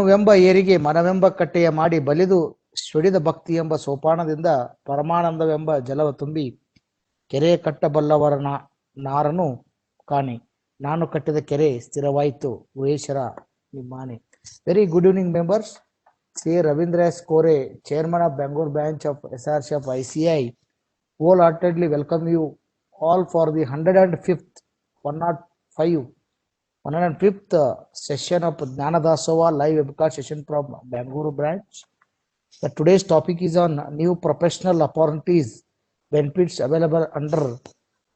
ತನುವೆಂಬ ಏರಿಗೆ ಮನವೆಂಬ ಕಟ್ಟೆಯ ಮಾಡಿ ಬಲಿದು ಶ್ವಡಿದ ಭಕ್ತಿ ಎಂಬ ಸೋಪಾನದಿಂದ ಪರಮಾನಂದವೆಂಬ ಜಲವ ತುಂಬಿ ಕೆರೆ ಕಟ್ಟಬಲ್ಲವರ ನಾರನು ಕಾಣಿ ನಾನು ಕಟ್ಟಿದ ಕೆರೆ ಸ್ಥಿರವಾಯಿತು Guheshwara ನಿಮ್ಮಾನೆ. Very good evening members. C. Ravindra S. Kore, Chairman of Bangalore branch of SRC of ICI, wholeheartedly welcome you all for the 105th session of Jnanadasova live webcast session from Bangalore branch. Today's topic is on new professional opportunities, benefits available under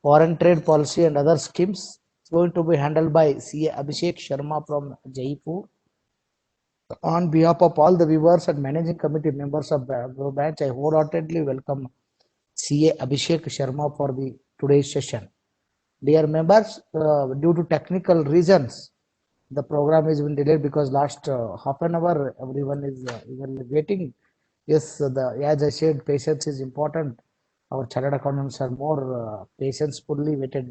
foreign trade policy and other schemes. It's going to be handled by CA Abhishek Sharma from Jaipur. On behalf of all the viewers and managing committee members of Bangalore branch, I wholeheartedly welcome CA Abhishek Sharma for the today's session. Dear members, due to technical reasons, the program has been delayed because last half an hour everyone is waiting. Yes, as I said, patience is important. Our chartered accountants are more patience-fully waited.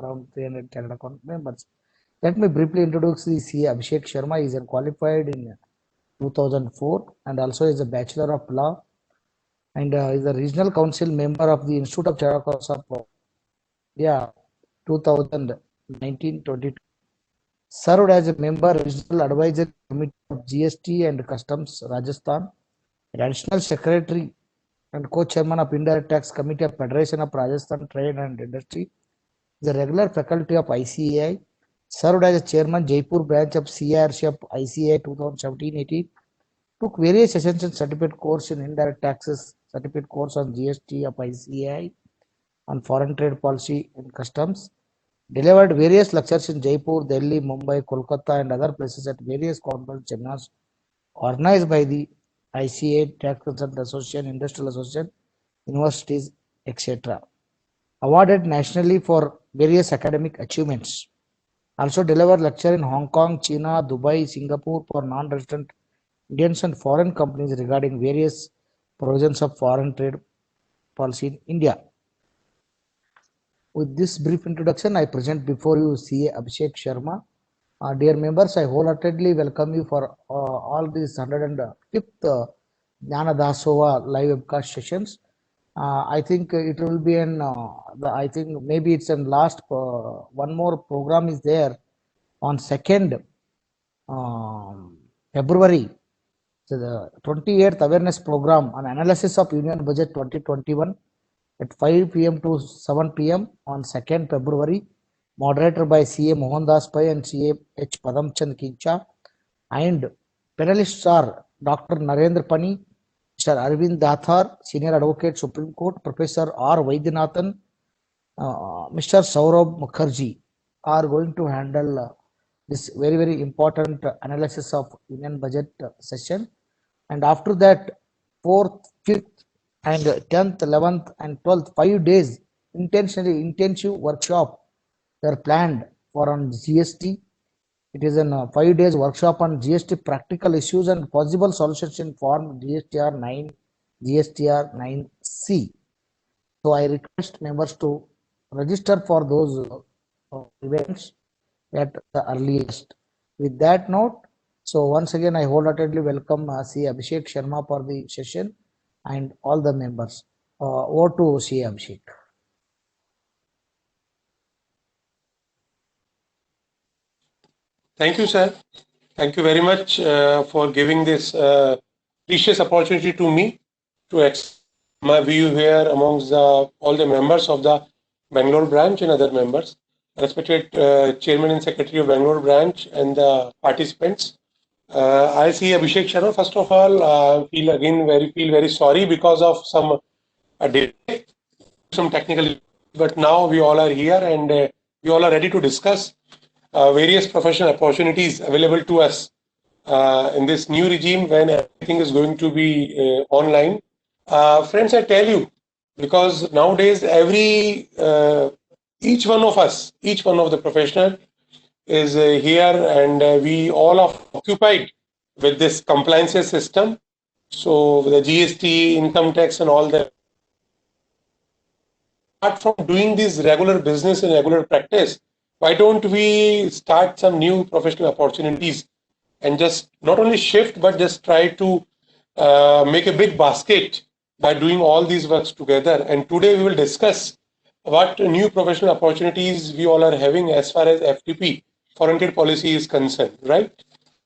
Around 300 chartered accountant members. Let me briefly introduce the CA Abhishek Sharma. He is qualified in 2004 and also is a Bachelor of Law and is a Regional Council member of the Institute of Chartered Accountants of India 2019-22. Served as a member Regional Advisory Committee of GST and Customs Rajasthan, Additional Secretary and Co-Chairman of Indirect Tax Committee of Federation of Rajasthan Trade and Industry. Is a regular faculty of ICAI. Served as a Chairman Jaipur branch of CIRC of ICAI 2017-18. Took various sessions and certificate course in indirect taxes, certificate course on GST of ICAI, on foreign trade policy and customs. Delivered various lectures in Jaipur, Delhi, Mumbai, Kolkata and other places at various conference seminars organized by the ICAI, Tax Consultant Association, Industrial Association, universities, etc. Awarded nationally for various academic achievements. Also delivered lecture in Hong Kong, China, Dubai, Singapore for non-resident Indians and foreign companies regarding various provisions of foreign trade policy in India. With this brief introduction, I present before you CA Abhishek Sharma. Dear members, I wholeheartedly welcome you for all these 105th Jnanadasova live webcast sessions. I think it will be I think maybe it's in last, one more program is there on 2nd February. So the 28th awareness program on analysis of Union Budget 2021 at 5 p.m. to 7 p.m. on 2nd February. Moderator by CA Mohandas Pai and CA H. Padamchand Kincha. And panelists are Dr. Narendra Pani, Mr. Arvind Dathar, Senior Advocate, Supreme Court, Professor R. Vaidyanathan, Mr. Saurabh Mukherjee are going to handle this very, very important analysis of Union Budget session. And after that, 4th, 5th, and 10th, 11th, and 12th, 5 days intensive workshop are planned for on GST. It is a 5 days workshop on GST practical issues and possible solutions in form GSTR 9, GSTR 9C. So I request members to register for those events at the earliest. With that note, so once again I wholeheartedly welcome C. Abhishek Sharma for the session and all the members. Over to C. Abhishek. Thank you, sir. Thank you very much for giving this precious opportunity to me to express my view here amongst all the members of the Bangalore branch and other members, respected Chairman and Secretary of Bangalore branch and the participants. I see Abhishek Sharma. First of all, feel very sorry because of some delay, some technical, but now we all are here and we all are ready to discuss various professional opportunities available to us in this new regime when everything is going to be online. Friends, I tell you, because nowadays each one of us, each one of the professional is here and we all are occupied with this compliance system. So the GST, income tax and all that. Apart from doing this regular business and regular practice, why don't we start some new professional opportunities and just not only shift, but just try to make a big basket by doing all these works together. And today we will discuss what new professional opportunities we all are having as far as FTP, foreign trade policy, is concerned, right?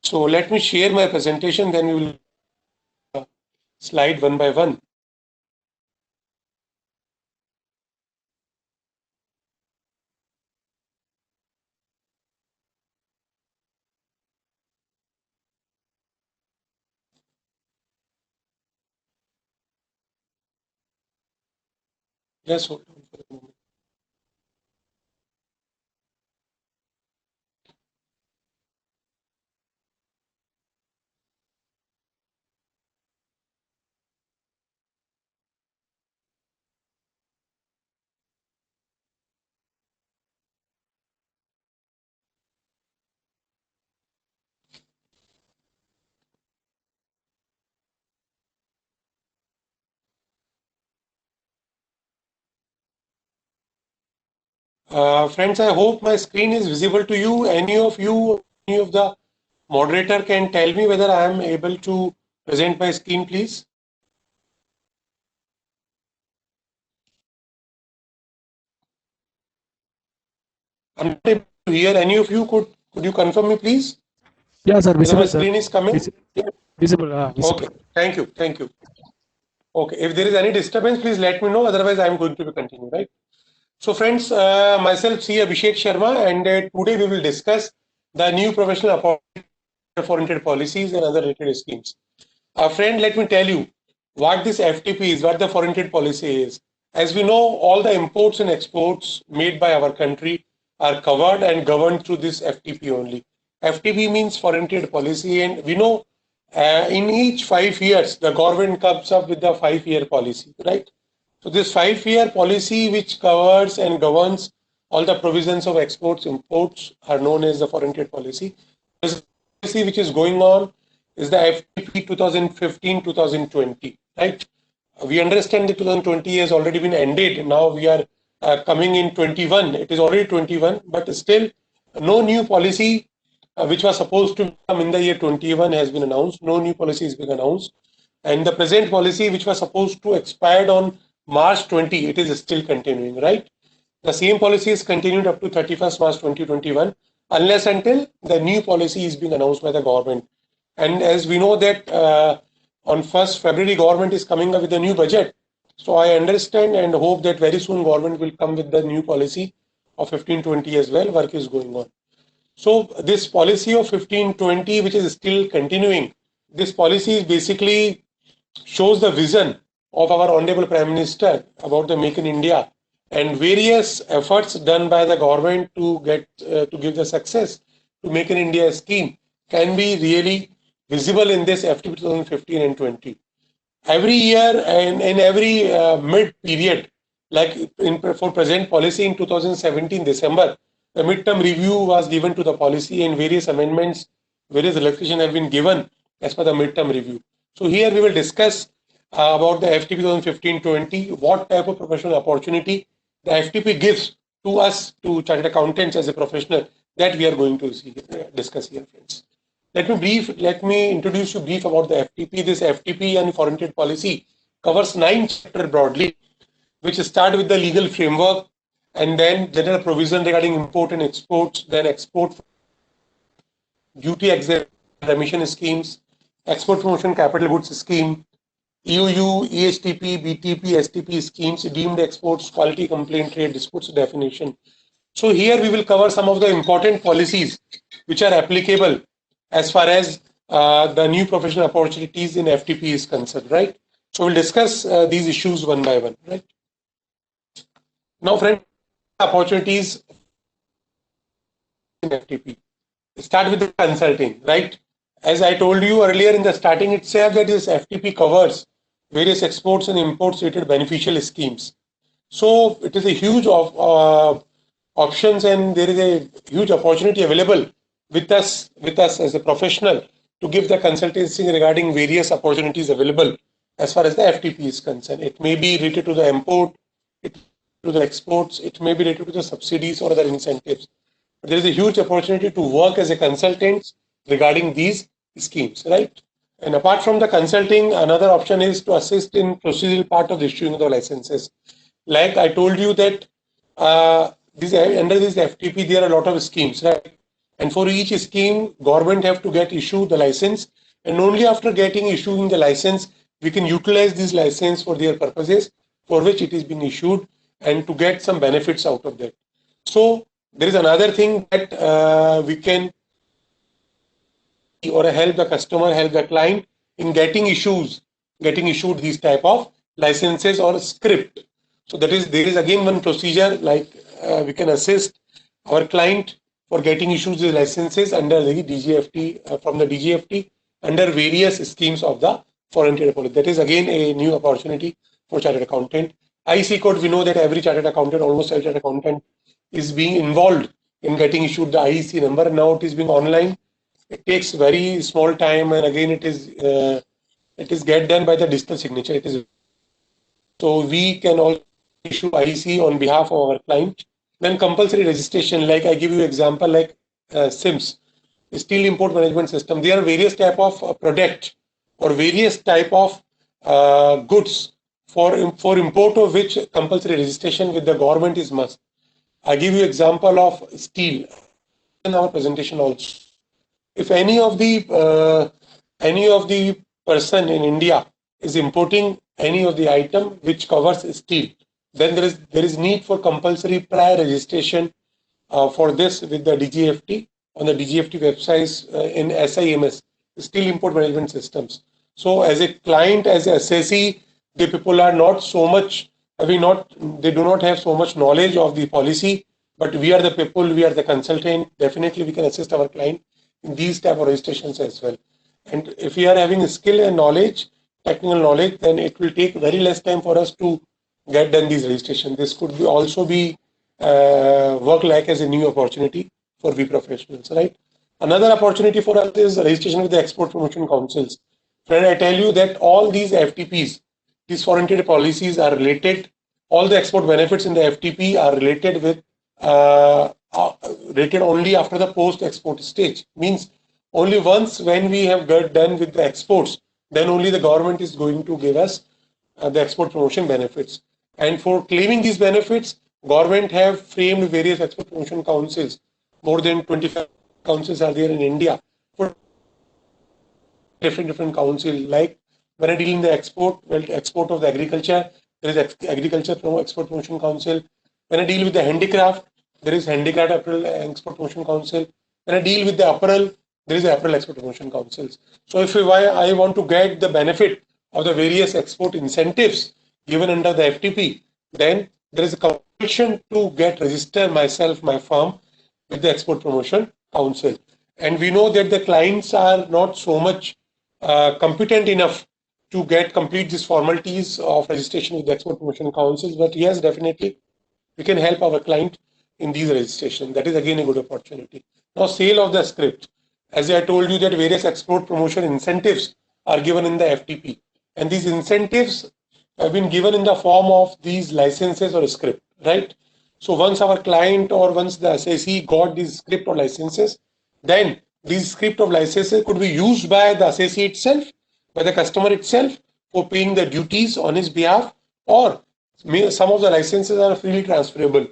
So let me share my presentation, then we will slide one by one. Just hold on for a moment. Friends, I hope my screen is visible to you. Any of the moderator can tell me whether I am able to present my screen, please. I'm not able to hear any of you. Could you confirm me, please? Yeah, sir. Whether my Visible, sir. screen is coming? Visible. Okay. Thank you. Thank you. Okay. If there is any disturbance, please let me know. Otherwise, I am going to be continuing, right? So, friends, myself, C. Abhishek Sharma, and today we will discuss the new professional opportunity for foreign trade policies and other related schemes. Friend, let me tell you what this FTP is, what the foreign trade policy is. As we know, all the imports and exports made by our country are covered and governed through this FTP only. FTP means foreign trade policy, and we know in each 5 years, the government comes up with the 5-year policy, right? So this 5-year policy, which covers and governs all the provisions of exports, imports, are known as the foreign trade policy. This policy which is going on is the FTP 2015-2020, right? We understand that 2020 has already been ended. Now we are coming in 21. It is already 21, but still no new policy which was supposed to come in the year 21 has been announced. No new policy has been announced. And the present policy, which was supposed to expire on March 20, it is still continuing, right? The same policy is continued up to 31st March 2021, unless until the new policy is being announced by the government. And as we know that on 1st February, government is coming up with a new budget. So I understand and hope that very soon government will come with the new policy of 1520 as well. Work is going on. So this policy of 1520, which is still continuing, this policy basically shows the vision of our Honorable Prime Minister about the Make in India and various efforts done by the government to get to give the success to Make in India scheme can be really visible in this FTP 2015 and 20. Every year and in every mid period, like for present policy in 2017 December, the midterm review was given to the policy and various amendments, various relaxation have been given as per the midterm review. So here we will discuss about the FTP 2015-20, what type of professional opportunity the FTP gives to us, to chartered accountants as a professional, that we are going to discuss here, friends. Let me introduce you brief about the FTP. This FTP and foreign trade policy covers 9 chapters broadly, which start with the legal framework and then general provision regarding import and exports, then export duty exemption remission schemes, export promotion capital goods scheme, EOU, EHTP, BTP, STP schemes, deemed exports, quality complaint, trade disputes definition. So here we will cover some of the important policies which are applicable as far as the new professional opportunities in FTP is concerned, right? So we'll discuss these issues one by one, right? Now, friends, opportunities in FTP. Start with the consulting, right? As I told you earlier in the starting itself, that this FTP covers various exports and imports related beneficial schemes. So it is a huge options, and there is a huge opportunity available with us as a professional to give the consultancy regarding various opportunities available as far as the FTP is concerned. It may be related to the import, to the exports, it may be related to the subsidies or other incentives. But there is a huge opportunity to work as a consultant regarding these schemes, right? And apart from the consulting, another option is to assist in procedural part of the issuing of the licenses. Like I told you that under this FTP, there are a lot of schemes, right? And for each scheme, government have to get issued the license, and only after getting issuing the license, we can utilize this license for their purposes for which it is being issued, and to get some benefits out of that. So there is another thing that we can or help the customer, help the client in getting issued these type of licenses or script. So there is again one procedure, like we can assist our client for getting issued the licenses under the DGFT, from the DGFT under various schemes of the foreign trade policy. That is again a new opportunity for chartered accountant. IC code, we know that every chartered accountant, almost every chartered accountant is being involved in getting issued the IEC number. Now it is being online. It takes very small time, and again it is get done by the digital signature. It is so we can also issue IEC on behalf of our client. Then compulsory registration, like I give you example like SIMS, Steel Import Management System. There are various type of product or various type of goods for import of which compulsory registration with the government is must. I give you example of steel in our presentation also. If any of the person in India is importing any of the item which covers steel, then there is need for compulsory prior registration for this with the DGFT on the DGFT websites in SIMS, Steel Import Management Systems. So as a client, as a assessee, the people are not so much, they do not have so much knowledge of the policy, but we are the people, we are the consultant. Definitely we can assist our client in these type of registrations as well. And if we are having skill and knowledge, technical knowledge, then it will take very less time for us to get done these registrations. This could be also be work like as a new opportunity for we professionals, right? Another opportunity for us is registration with the Export Promotion Councils. Friend, I tell you that all these FTPs, these foreign trade policies are related. All the export benefits in the FTP are related with rated only after the post-export stage. Means only once when we have got done with the exports, then only the government is going to give us the export promotion benefits. And for claiming these benefits, government have framed various export promotion councils. More than 25 councils are there in India for different councils. Like when I deal in the export of the agriculture, there is Agriculture Export Promotion Council. When I deal with the handicraft, there is Handicraft Export Promotion Council. When I deal with the apparel, there is the Apparel Export Promotion Councils. So if I want to get the benefit of the various export incentives given under the FTP, then there is a compulsion to get register myself, my firm with the Export Promotion Council. And we know that the clients are not so much competent enough to complete these formalities of registration with the Export Promotion Councils, but yes, definitely we can help our client in these registration. That is again a good opportunity. Now, sale of the script. As I told you that various export promotion incentives are given in the FTP, and these incentives have been given in the form of these licenses or script, right? So once our client or once the assessee got these script or licenses, then these script of licenses could be used by the assessee itself, by the customer itself for paying the duties on his behalf, or some of the licenses are freely transferable.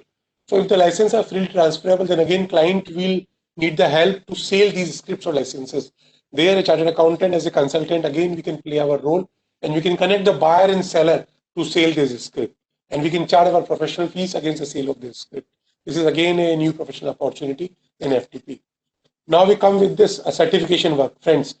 So if the licenses are freely transferable, then again client will need the help to sell these scripts or licenses. There, a chartered accountant as a consultant, again we can play our role, and we can connect the buyer and seller to sell this script, and we can charge our professional fees against the sale of this script. This is again a new professional opportunity in FTP. Now we come with this certification work, friends.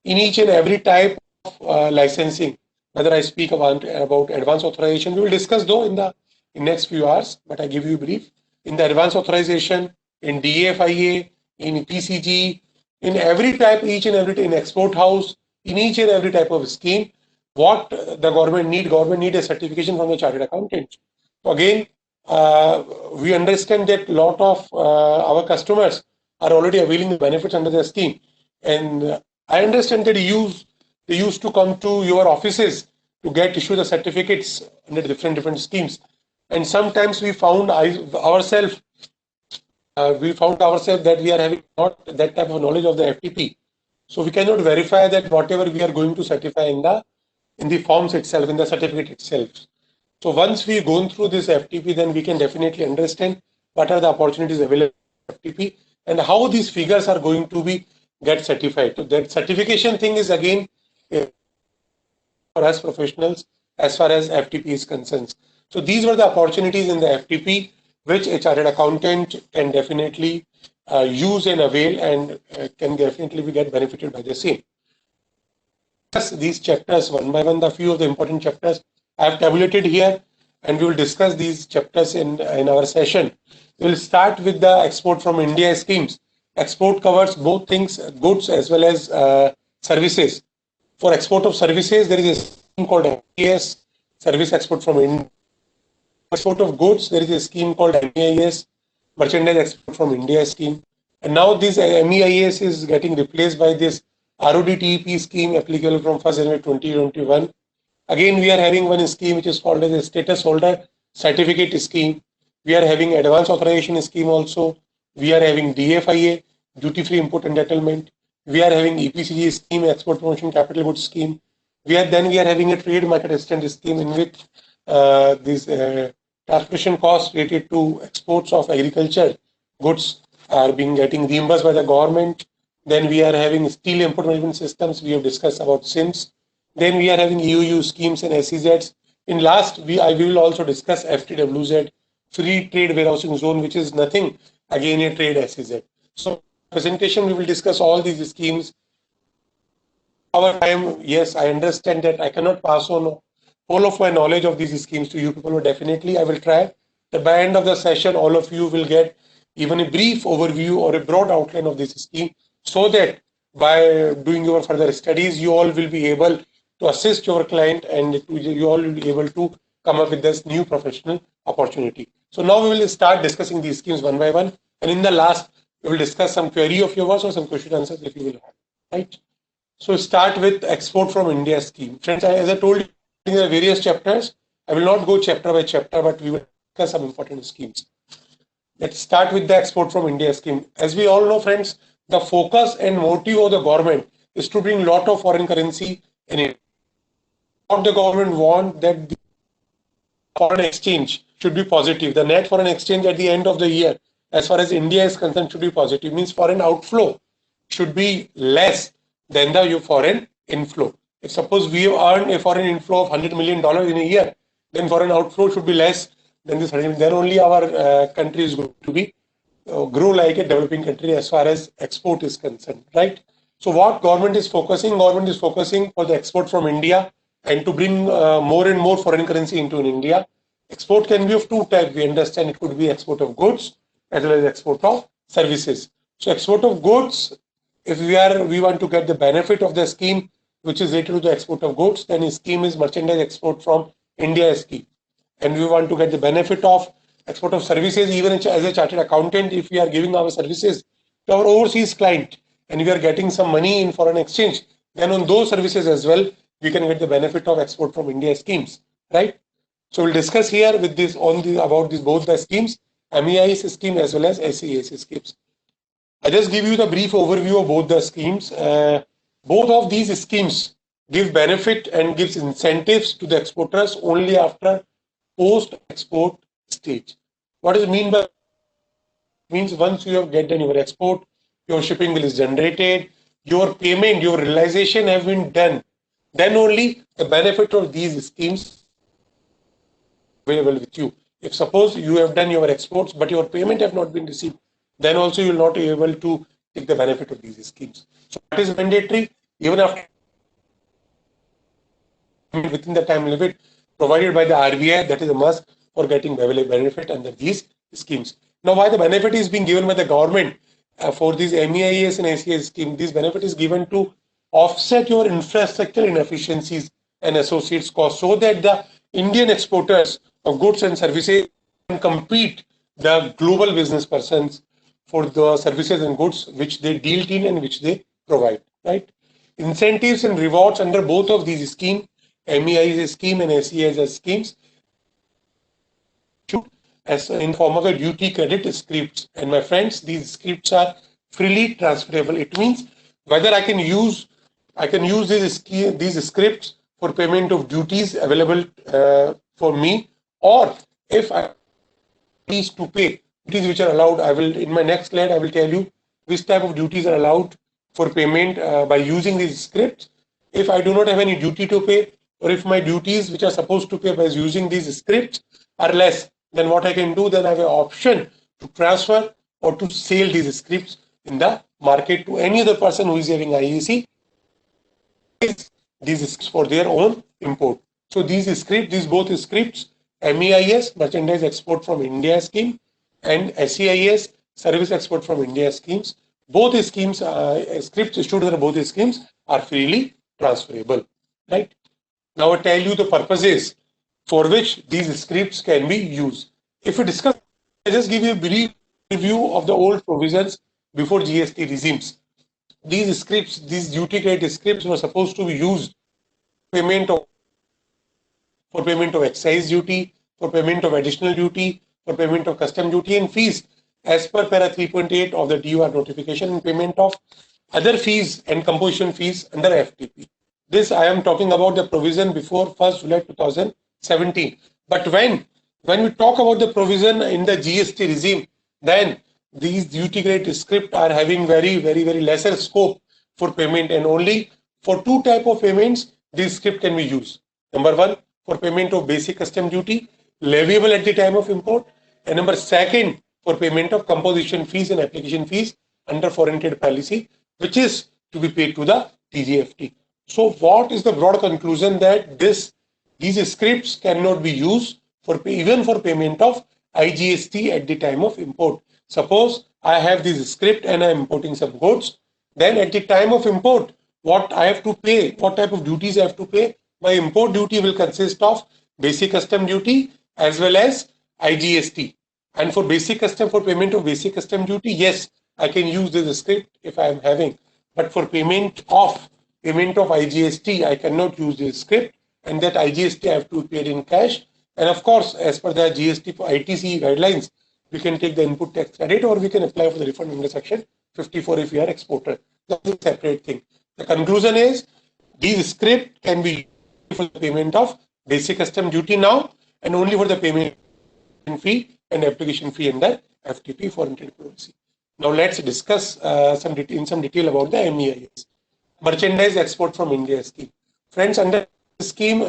In each and every type of licensing, whether I speak about advanced authorization, we will discuss though in the next few hours, but I give you a brief. In the advanced authorization, in DFIA, in PCG, in every type, in export house, in each and every type of scheme, what the government need a certification from the chartered accountant. So again, we understand that a lot of our customers are already availing the benefits under the scheme, and I understand that they used to come to your offices to get issued the certificates under different schemes, and sometimes we found ourselves we found ourselves that we are having not that type of knowledge of the FTP. So we cannot verify that whatever we are going to certify in the forms itself, in the certificate itself. So once we go through this FTP, then we can definitely understand what are the opportunities available in FTP and how these figures are going to be get certified. So that certification thing is again for us professionals as far as FTP is concerned. So these were the opportunities in the FTP which a chartered accountant can definitely use and avail and can definitely get benefited by the same. These chapters one by one, the few of the important chapters I have tabulated here, and we will discuss these chapters in our session. We will start with the export from India schemes. Export covers both things, goods as well as services. For export of services, there is a scheme called MEIS, Service Export from India. Export of goods, there is a scheme called MEIS, Merchandise Export from India scheme. And now this MEIS is getting replaced by this RODTEP scheme applicable from 1st January 2021. Again, we are having one scheme which is called as a Status Holder Certificate Scheme. We are having Advance Authorization Scheme also. We are having DFIA, Duty Free Import Entitlement. We are having EPCG scheme, Export Promotion Capital Goods Scheme. We are having a Trade Market Assistance Scheme in which these transportation costs related to exports of agriculture goods are getting reimbursed by the government. Then we are having Steel Import Management Systems. We have discussed about SIMS. Then we are having EUU schemes and SEZs. In last, we will also discuss FTWZ, Free Trade Warehousing Zone, which is nothing again a trade SEZ. So presentation, we will discuss all these schemes. Our time, yes, I understand that I cannot pass on all of my knowledge of these schemes to you people, but definitely I will try that by end of the session, all of you will get even a brief overview or a broad outline of this scheme, so that by doing your further studies, you all will be able to assist your client and you all will be able to come up with this new professional opportunity. So now we will start discussing these schemes one by one. And in the last, we will discuss some query of yours or some question answers if you will have, right? So start with export from India scheme. Friends, as I told you, there are various chapters. I will not go chapter by chapter, but we will discuss some important schemes. Let's start with the export from India scheme. As we all know, friends, the focus and motive of the government is to bring lot of foreign currency in it. What the government want that the foreign exchange should be positive. The net foreign exchange at the end of the year, as far as India is concerned, should be positive. Means foreign outflow should be less than the foreign inflow. If suppose we earn a foreign inflow of $100 million in a year, then foreign outflow should be less than this 100 million. Then only our country is going to be grow like a developing country as far as export is concerned, right? So what government is focusing? Government is focusing for the export from India and to bring more and more foreign currency into India. Export can be of two types. We understand it could be export of goods as well as export of services. So export of goods, if we want to get the benefit of the scheme, which is related to the export of goods, then the scheme is Merchandise Export from India scheme. And we want to get the benefit of export of services, even as a chartered accountant, if we are giving our services to our overseas client and we are getting some money in foreign exchange, then on those services as well, we can get the benefit of export from India schemes, right? So we'll discuss here with this about both the schemes, MEIS scheme as well as SES schemes. I just give you the brief overview of both the schemes. Both of these schemes give benefit and gives incentives to the exporters only after post-export stage. What does it mean by? It means once you have get done your export, your shipping bill is generated, your payment, your realization have been done, then only the benefit of these schemes available with you. If suppose you have done your exports but your payment have not been received, then also you will not be able to take the benefit of these schemes. So what is mandatory? Even after within the time limit provided by the RBI, that is a must for getting benefit under these schemes. Now, why the benefit is being given by the government for these MEIS and SES scheme? This benefit is given to offset your infrastructure inefficiencies and associates costs, so that the Indian exporters of goods and services can compete the global business persons for the services and goods which they deal in and which they provide, right? Incentives and rewards under both of these schemes, MEIS scheme and SES schemes, as in form of a duty credit scripts. And my friends, these scripts are freely transferable. It means whether I can use these scripts for payment of duties available for me, or if I duties to pay, duties which are allowed. I will, in my next slide, I will tell you which type of duties are allowed for payment by using these scripts. If I do not have any duty to pay, or if my duties which are supposed to pay by using these scripts are less, then what I can do, then I have an option to transfer or to sell these scripts in the market to any other person who is having IEC these scripts for their own import. So these both scripts, MEIS, Merchandise Export from India scheme, and SEIS, Service Export from India schemes, both schemes, scripts issued under both schemes are freely transferable. Right? Now I tell you the purposes for which these scripts can be used. If we discuss, I'll just give you a brief review of the old provisions before GST regimes. These scripts, these duty credit scripts were supposed to be used for payment of excise duty, for payment of additional duty, for payment of custom duty and fees as per para 3.8 of the DUR notification, and payment of other fees and composition fees under FTP. This I am talking about the provision before 1st July 2017. But when we talk about the provision in the GST regime, then these duty credit script are having very lesser scope for payment, and only for two type of payments this script can be used. Number one, for payment of basic custom duty leviable at the time of import, and number second, for payment of composition fees and application fees under foreign trade policy, which is to be paid to the TGFT. So what is the broad conclusion? That these scripts cannot be used for even for payment of IGST at the time of import. Suppose I have this script and I am importing some goods, then at the time of import, what I have to pay, what type of duties I have to pay? My import duty will consist of basic custom duty as well as IGST. And for payment of basic custom duty, yes, I can use this script if I am having. But for payment of IGST, I cannot use this script, and that IGST I have to pay in cash. And of course, as per the GST for ITC guidelines, we can take the input tax credit, or we can apply for the refund under section 54 if we are exporter. That's a separate thing. The conclusion is these script can be used for the payment of basic custom duty now, and only for the payment fee and application fee under FTP foreign trade policy. Now let's discuss some detail about the MEIS, Merchandise Export from India scheme. Friends, under this scheme,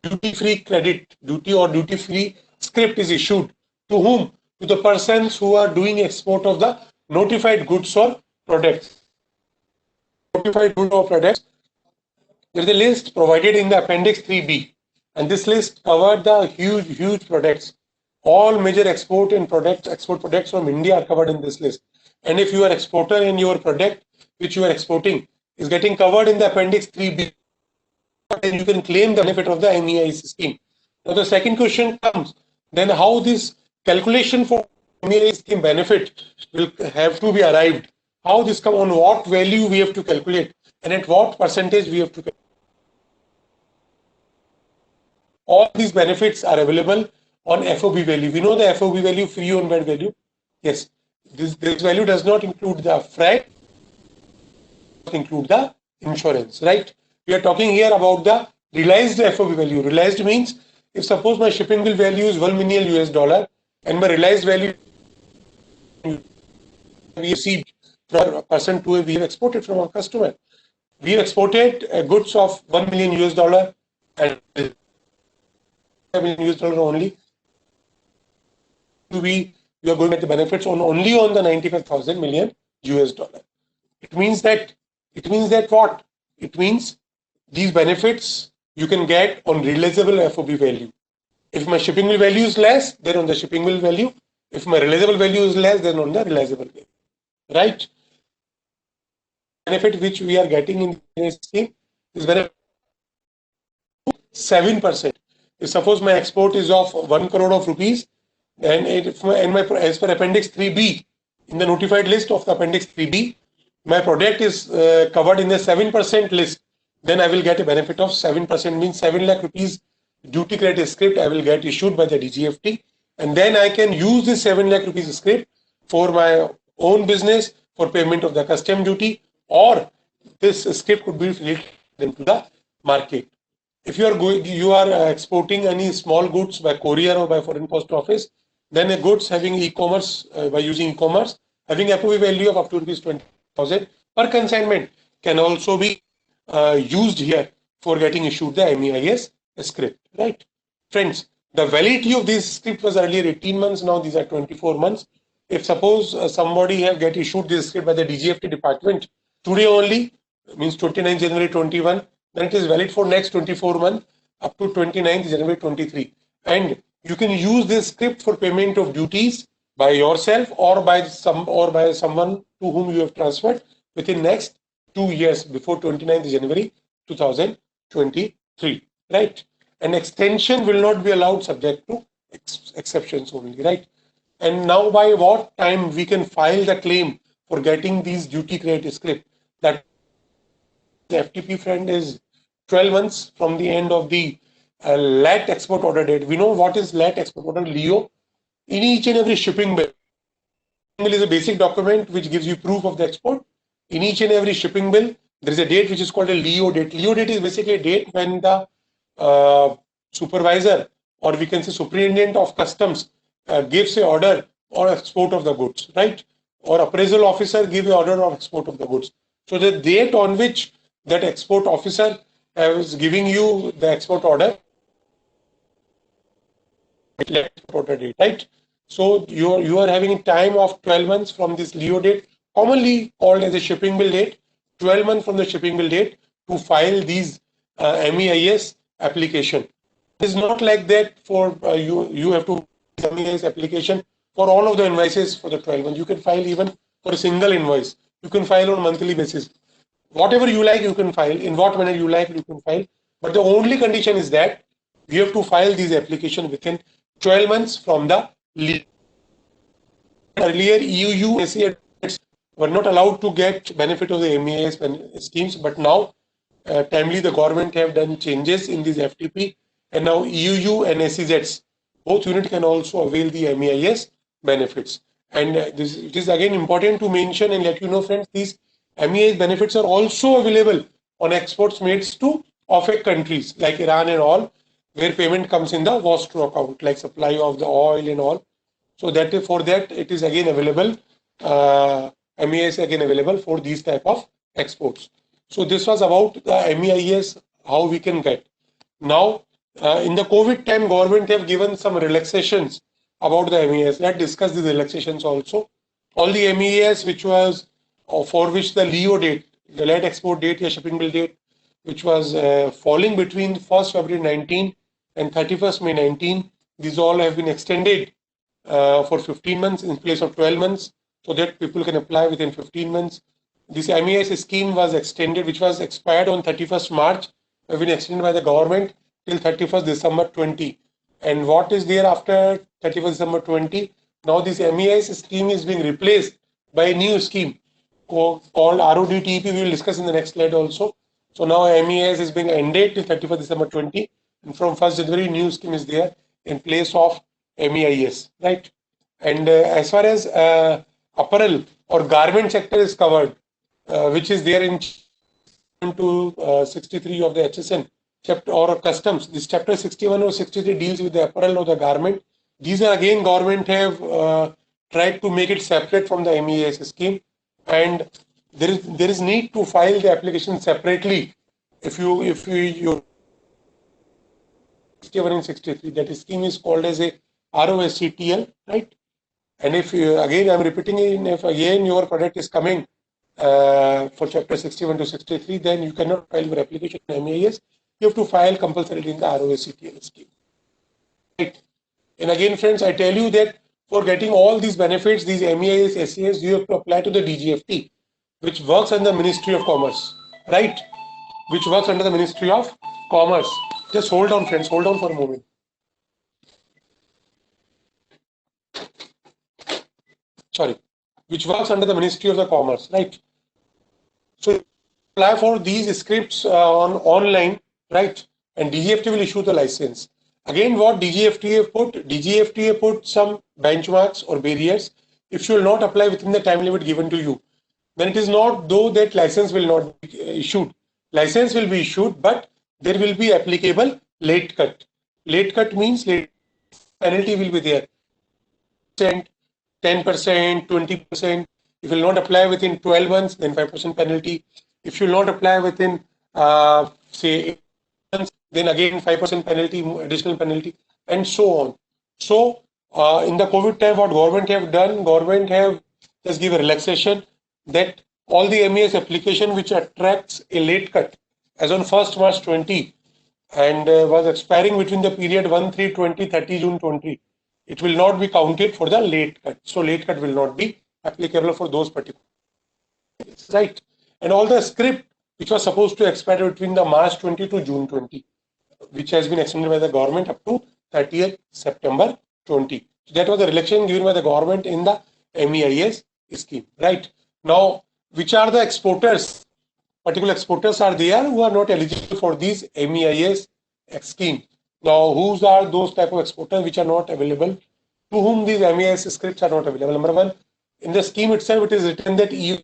duty-free credit, duty or duty-free script is issued to whom? To the persons who are doing export of the notified goods or products. Notified goods or products. There is a list provided in the Appendix 3B, and this list covered the huge products. All major export products from India are covered in this list. And if you are exporter and your product which you are exporting is getting covered in the Appendix 3B, then you can claim the benefit of the MEIS scheme. Now the second question comes, then how this calculation for MEIS scheme benefit will have to be arrived? How this come, on what value we have to calculate, and at what percentage we have to calculate? All these benefits are available on FOB value. We know the FOB value, free on bed value. Yes, this value does not include the freight, include the insurance, right? We are talking here about the realized FOB value. Realized means if suppose my shipping bill value is $1 million and my realized value we received from a person to we have exported from our customer. We have exported goods of $1 million and $1 million only. We are going to get the benefits only on the 95,000 million US dollar. It means that what? It means these benefits you can get on realizable FOB value. If my shipping bill value is less, then on the shipping bill value. If my realizable value is less, then on the realizable value. Right? Benefit which we are getting in this scheme is benefit 7%. If suppose my export is of 1 crore of rupees, then as per Appendix 3B, in the notified list of the Appendix 3B, my product is covered in the 7% list, then I will get a benefit of 7%, means 7 lakh rupees duty credit script I will get issued by the DGFT, and then I can use this 7 lakh rupees script for my own business for payment of the custom duty, or this script could be released into the market. If you are exporting any small goods by courier or by foreign post office, then a goods having e-commerce by using e-commerce having FOB value of up to rupees 20,000 per consignment can also be used here for getting issued the MEIS script, right? Friends, the validity of this script was earlier 18 months, now these are 24 months. If suppose somebody have get issued this script by the DGFT department today only, means 29 January 21, then it is valid for next 24 months up to 29th January 23. And you can use this script for payment of duties by yourself or by someone to whom you have transferred within next 2 years before 29th January 2023, right? An extension will not be allowed subject to exceptions only, right? And now by what time we can file the claim for getting these duty credit script? That FTP, friend, is 12 months from the end of the LAT export order date. We know what is LAT export order, LEO. In each and every shipping bill is a basic document which gives you proof of the export. In each and every shipping bill, there is a date which is called a LEO date. LEO date is basically a date when the supervisor, or we can say superintendent of customs, gives a order or export of the goods, right? Or appraisal officer gives an order of export of the goods. So the date on which that export officer is giving you the export order, date, right? So you are having a time of 12 months from this LEO date, commonly called as a shipping bill date, 12 months from the shipping bill date to file these MEIS application. It is not like that for you have to MEIS application for all of the invoices for the 12 months. You can file even for a single invoice. You can file on monthly basis. Whatever you like, you can file. In what manner you like, you can file. But the only condition is that you have to file these applications within 12 months from the lead. Earlier, EU and SEA were not allowed to get benefit of the MEIS schemes, but now timely the government have done changes in this FTP, and now EU and SEZs, both units can also avail the MEIS benefits. And it is again important to mention and let you know, friends, these MEIS benefits are also available on exports made to OPEC countries like Iran and all, where payment comes in the WASTRO account, like supply of the oil and all. So that for that it is again available. MEIS again available for these type of exports. So this was about the MEIS, how we can get. Now in the COVID time, government have given some relaxations about the MEIS. Let's discuss these relaxations also. All the MEIS which was for which the LEO date, the LAT export date or shipping bill date, which was falling between 1st February 19 and 31st May 19, these all have been extended for 15 months in place of 12 months, so that people can apply within 15 months. This MEIS scheme was extended, which was expired on 31st March, have been extended by the government till 31st December 20. And what is there after 31st December 20? Now this MEIS scheme is being replaced by a new scheme called RODTEP. We will discuss in the next slide also. So now MEIS is being ended till 31st December 20, and from 1st January, new scheme is there in place of MEIS, right? And as far as apparel or garment sector is covered, which is there in to 63 of the HSN chapter or customs. This chapter 61 or 63 deals with the apparel or the garment. These are again government have tried to make it separate from the MEIS scheme, and there is need to file the application separately. If you 61 and 63, that scheme is called as a ROSCTL, right? And if you, again I'm repeating it, if again your product is coming for chapter 61 to 63, then you cannot file your application in MEIS. You have to file compulsorily in the ROSCTL scheme, right? And again, friends, I tell you that for getting all these benefits, these MEIS, SES, you have to apply to the DGFT, which works under the Ministry of Commerce, right? Which works under the Ministry of Commerce. Just hold on, friends, hold on for a moment. Sorry, which works under the Ministry of the Commerce, right? So apply for these scripts on online, right? And DGFT will issue the license. Again, what DGFTA put? DGFTA put some benchmarks or barriers. If you will not apply within the time limit given to you, then it is not though that license will not be issued. License will be issued, but there will be applicable late cut. Late cut means late penalty will be there. 10%, 20%. If you will not apply within 12 months, then 5% penalty. If you will not apply within, say, 8 months, then again 5% penalty, additional penalty, and so on. So, in the COVID time, what government have done, government have just give a relaxation that all the MES application which attracts a late cut as on 1st March 20 and was expiring between the period 1/3/20, 30 June 20. It will not be counted for the late cut. So late cut will not be applicable for those particular, right? And all the script which was supposed to expire between the March 20 to June 20, which has been extended by the government up to 30th September 20. So that was the relaxation given by the government in the MEIS scheme, right? Now, which are the exporters? Particular exporters are there who are not eligible for these MEIS scheme. Now, whose are those type of exporters which are not available, to whom these MEIS scripts are not available? Number one, in the scheme itself, it is written that EU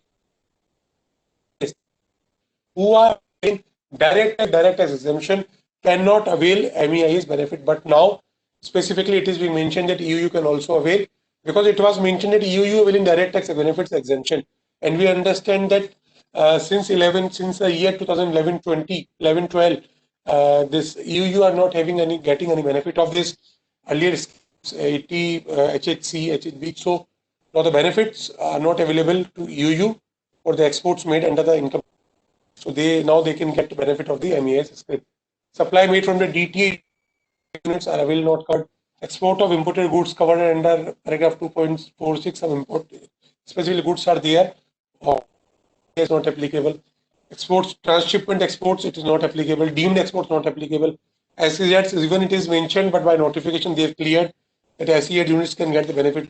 who are in direct tax exemption cannot avail MEIS benefit. But now, specifically, it is being mentioned that EU can also avail, because it was mentioned that EU availing direct tax benefits exemption. And we understand that since the year 2011-12, this EU are not having getting any benefit of this earlier 80 HHC, HHB. So now the benefits are not available to EU for the exports made under the income. So now they can get the benefit of the MEIS script. Supply made from the DTA units are available not covered. Export of imported goods covered under paragraph 2.46 of import. Specifically, goods are there. Is not applicable. Exports, transshipment exports, it is not applicable. Deemed exports not applicable. SEZs, even it is mentioned, but by notification they have cleared that SEZ units can get the benefit.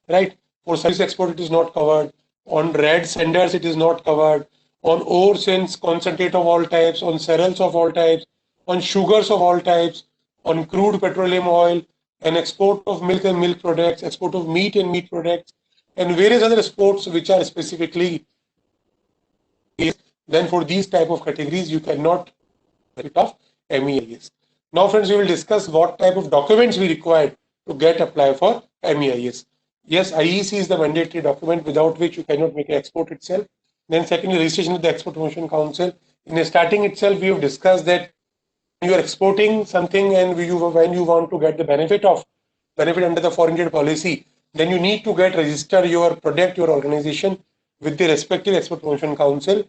Right? For service export, it is not covered. On red senders, it is not covered. On ores and concentrate of all types, on cereals of all types, on sugars of all types, on crude petroleum oil, and export of milk and milk products, export of meat and meat products, and various other exports which are specifically. Then for these type of categories, you cannot benefit of MEIS. Now, friends, we will discuss what type of documents we require to apply for MEIS. Yes, IEC is the mandatory document without which you cannot make an export itself. Then secondly, registration with the Export Promotion Council. In the starting itself, we have discussed that when you are exporting something and when you want to get the benefit under the foreign trade policy, then you need to register your product, your organization with the respective Export Promotion Council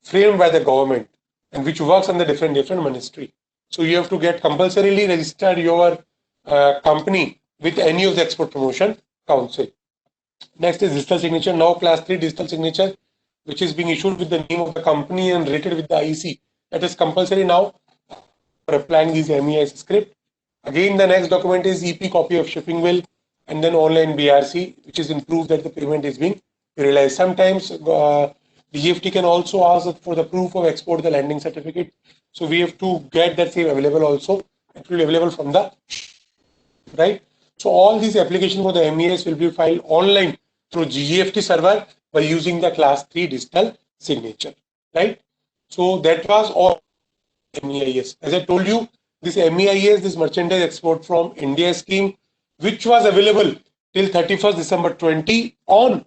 framed by the government and which works under different ministry. So you have to compulsorily register your company with any of the Export Promotion Council. Next is digital signature. Now class 3 digital signature, which is being issued with the name of the company and rated with the IEC. That is compulsory now for applying these MEIS script. Again, the next document is EP copy of shipping bill and then online BRC, which is in proof that the payment is being realized. Sometimes DGFT can also ask for the proof of export, the landing certificate. So we have to get that same available also. It will be available from the right. So all these applications for the MEIS will be filed online through GGFT server by using the class 3 digital signature, right? So that was all MEIS. As I told you, this MEIS, this merchandise export from India scheme, which was available till 31st December 20 on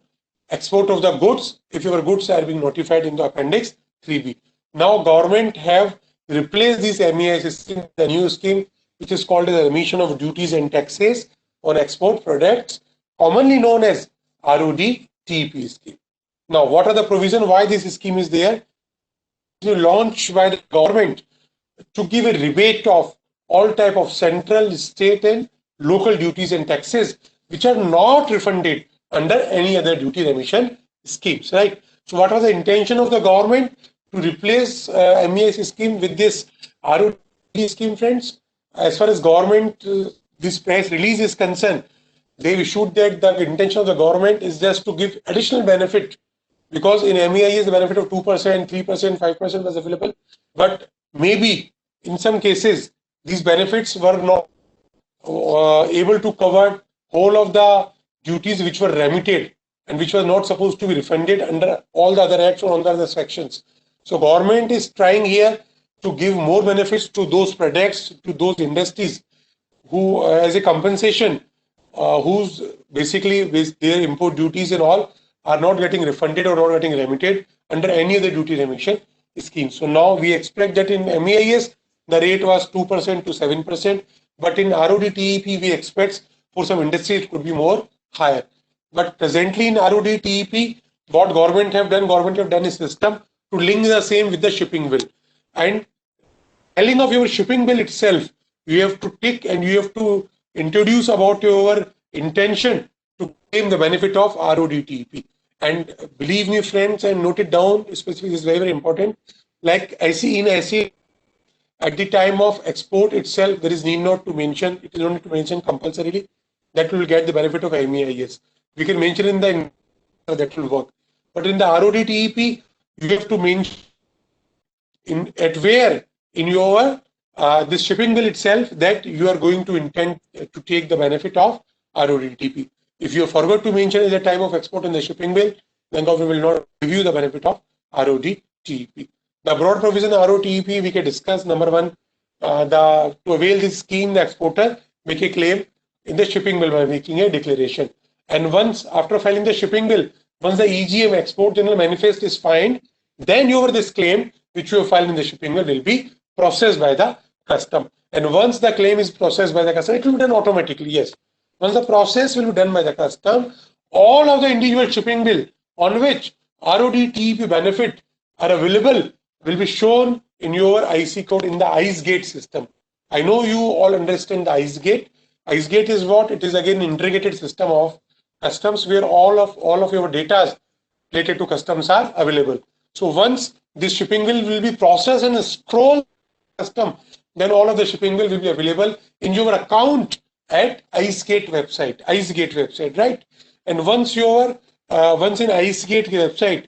export of the goods, if your goods are being notified in the appendix 3B. Now government have replaced this MEIS scheme, the new scheme, which is called the remission of duties and taxes on export products, commonly known as ROD-TEP scheme. Now, what are the provisions? Why this scheme is there? Launched by the government to give a rebate of all type of central, state, and local duties and taxes, which are not refunded under any other duty remission schemes, right? So, what was the intention of the government to replace MEIS scheme with this ROD scheme, friends? As far as government this press release is concerned, they issued that the intention of the government is just to give additional benefit, because in MEIS the benefit of 2%, 3%, 5% was available, but maybe in some cases these benefits were not able to cover whole of the duties which were remitted and which were not supposed to be refunded under all the other acts or under the sections. So government is trying here to give more benefits to those products, to those industries who, as a compensation, whose basically with their import duties and all are not getting refunded or not getting remitted under any other duty remission scheme. So now we expect that in MEIS the rate was 2% to 7%, but in ROD-TEP we expect for some industries it could be more higher. But presently in ROD-TEP, what government have done a system to link the same with the shipping bill. And filing of your shipping bill itself, you have to tick and you have to introduce about your intention to claim the benefit of ROD-TEP. And believe me, friends, and note it down, especially this is very, very important. Like I see in SE, at the time of export itself, there is need not to mention, it is only to mention compulsorily that will get the benefit of MEIS. We can mention in the that will work. But in the ROD-TEP, you have to mention at where in your this shipping bill itself that you are going to intend to take the benefit of ROD-TEP. If you forgot to mention at the time of export in the shipping bill, then government will not give you the benefit of ROD-TEP. The broad provision ROD-TEP we can discuss. Number one, to avail this scheme, the exporter make a claim in the shipping bill by making a declaration. And once after filing the shipping bill, once the EGM export general manifest is filed, then your this claim which you have filed in the shipping bill will be processed by the custom. And once the claim is processed by the custom, it will be done automatically. Yes. Once the process will be done by the custom, all of the individual shipping bill on which ROD-TEP benefit are available will be shown in your IC code in the IceGate system. I know you all understand the IceGate. IceGate is what? It is again an integrated system of customs where all of your data related to customs are available. So once this shipping bill will be processed and scroll custom, then all of the shipping bill will be available in your account at IceGate website, right? And once in IceGate website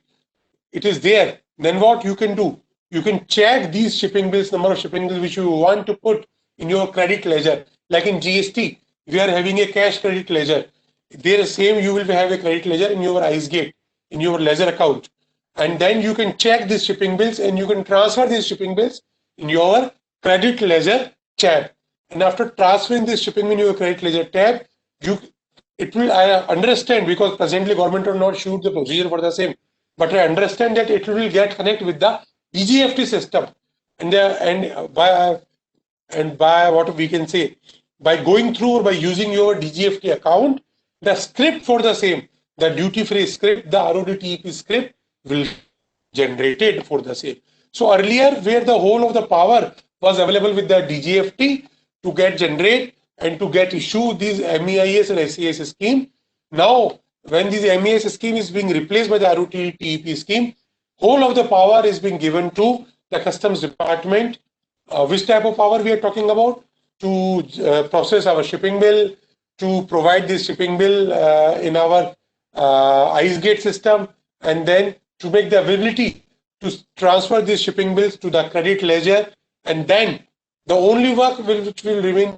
it is there, then what you can do? You can check these shipping bills, number of shipping bills which you want to put in your credit ledger. Like in GST, we are having a cash credit ledger. There same you will have a credit ledger in your IceGate, in your ledger account. And then you can check these shipping bills and you can transfer these shipping bills in your credit ledger tab. And after transferring this shipping in your credit ledger tab, I understand because presently government will not shoot the procedure for the same, but I understand that it will get connected with the DGFT system, and by what we can say, by going through or by using your DGFT account, the script for the same, the duty-free script, the ROD-TEP script will be generated for the same. So earlier, where the whole of the power was available with the DGFT to get generate and to get issue these MEIS and SEIS scheme, now when this MEIS scheme is being replaced by the ROD-TEP scheme, whole of the power is being given to the customs department. Which type of power we are talking about? To process our shipping bill, to provide this shipping bill in our IceGate system, and then to make the ability to transfer these shipping bills to the credit ledger, and then the only work which will remain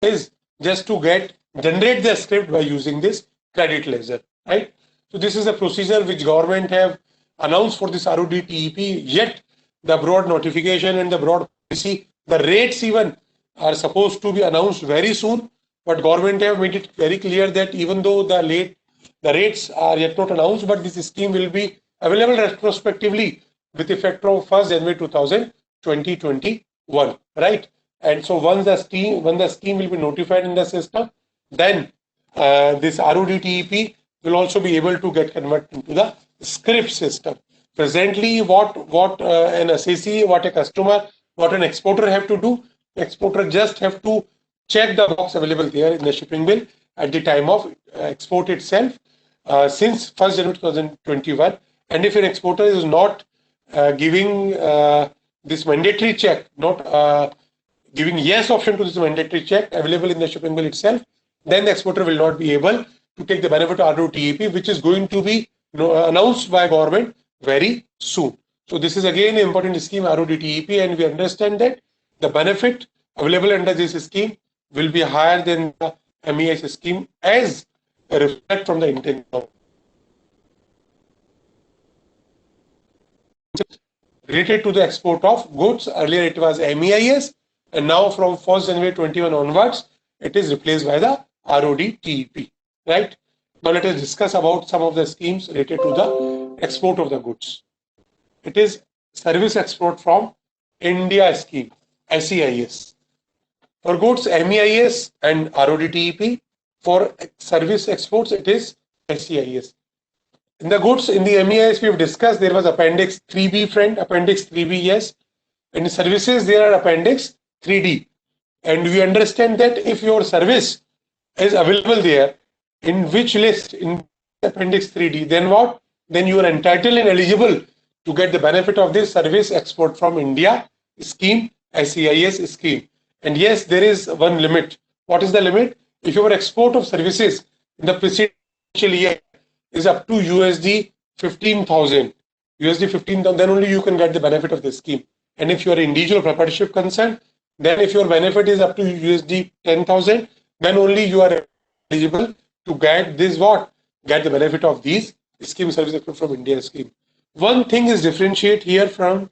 is just to generate the script by using this credit ledger, right? So this is a procedure which government have announced for this ROD-TEP, yet the broad notification and the broad policy, the rates even are supposed to be announced very soon, but government have made it very clear that even though the rates are yet not announced, but this scheme will be available retrospectively with effect from 1st January 2021, right? And so once the scheme will be notified in the system, then this ROD-TEP will also be able to get converted into the script system. Presently, what an assessee, what a customer, what an exporter have to do, exporter just have to check the box available there in the shipping bill at the time of export itself since 1st January 2021. And if an exporter is not giving this mandatory check, not giving yes option to this mandatory check available in the shipping bill itself, then the exporter will not be able to take the benefit of ROD-TEP, which is going to be announced by government very soon. So this is again an important scheme, RODTEP, and we understand that the benefit available under this scheme will be higher than the MEIS scheme as reflect from the intent of related to the export of goods. Earlier it was MEIS, and now from 1st January 21 onwards, it is replaced by the RODTEP. Right? Now let us discuss about some of the schemes related to the export of the goods. It is service export from India scheme, SEIS. For goods, MEIS and RODTEP. For service exports, it is SEIS. In the goods, in the MEIS, we have discussed there was Appendix 3B, friend, Appendix 3B, yes. In services, there are Appendix 3D. And we understand that if your service is available there, in which list, in Appendix 3D, then what? Then you are entitled and eligible to get the benefit of this service export from India scheme, SEIS scheme. And yes, there is one limit. What is the limit? If your export of services in the preceding year is up to USD 15,000, then only you can get the benefit of this scheme. And if you are individual proprietorship concerned, then if your benefit is up to USD 10,000, then only you are eligible to get this what? Get the benefit of these scheme service export from India scheme. One thing is differentiate here from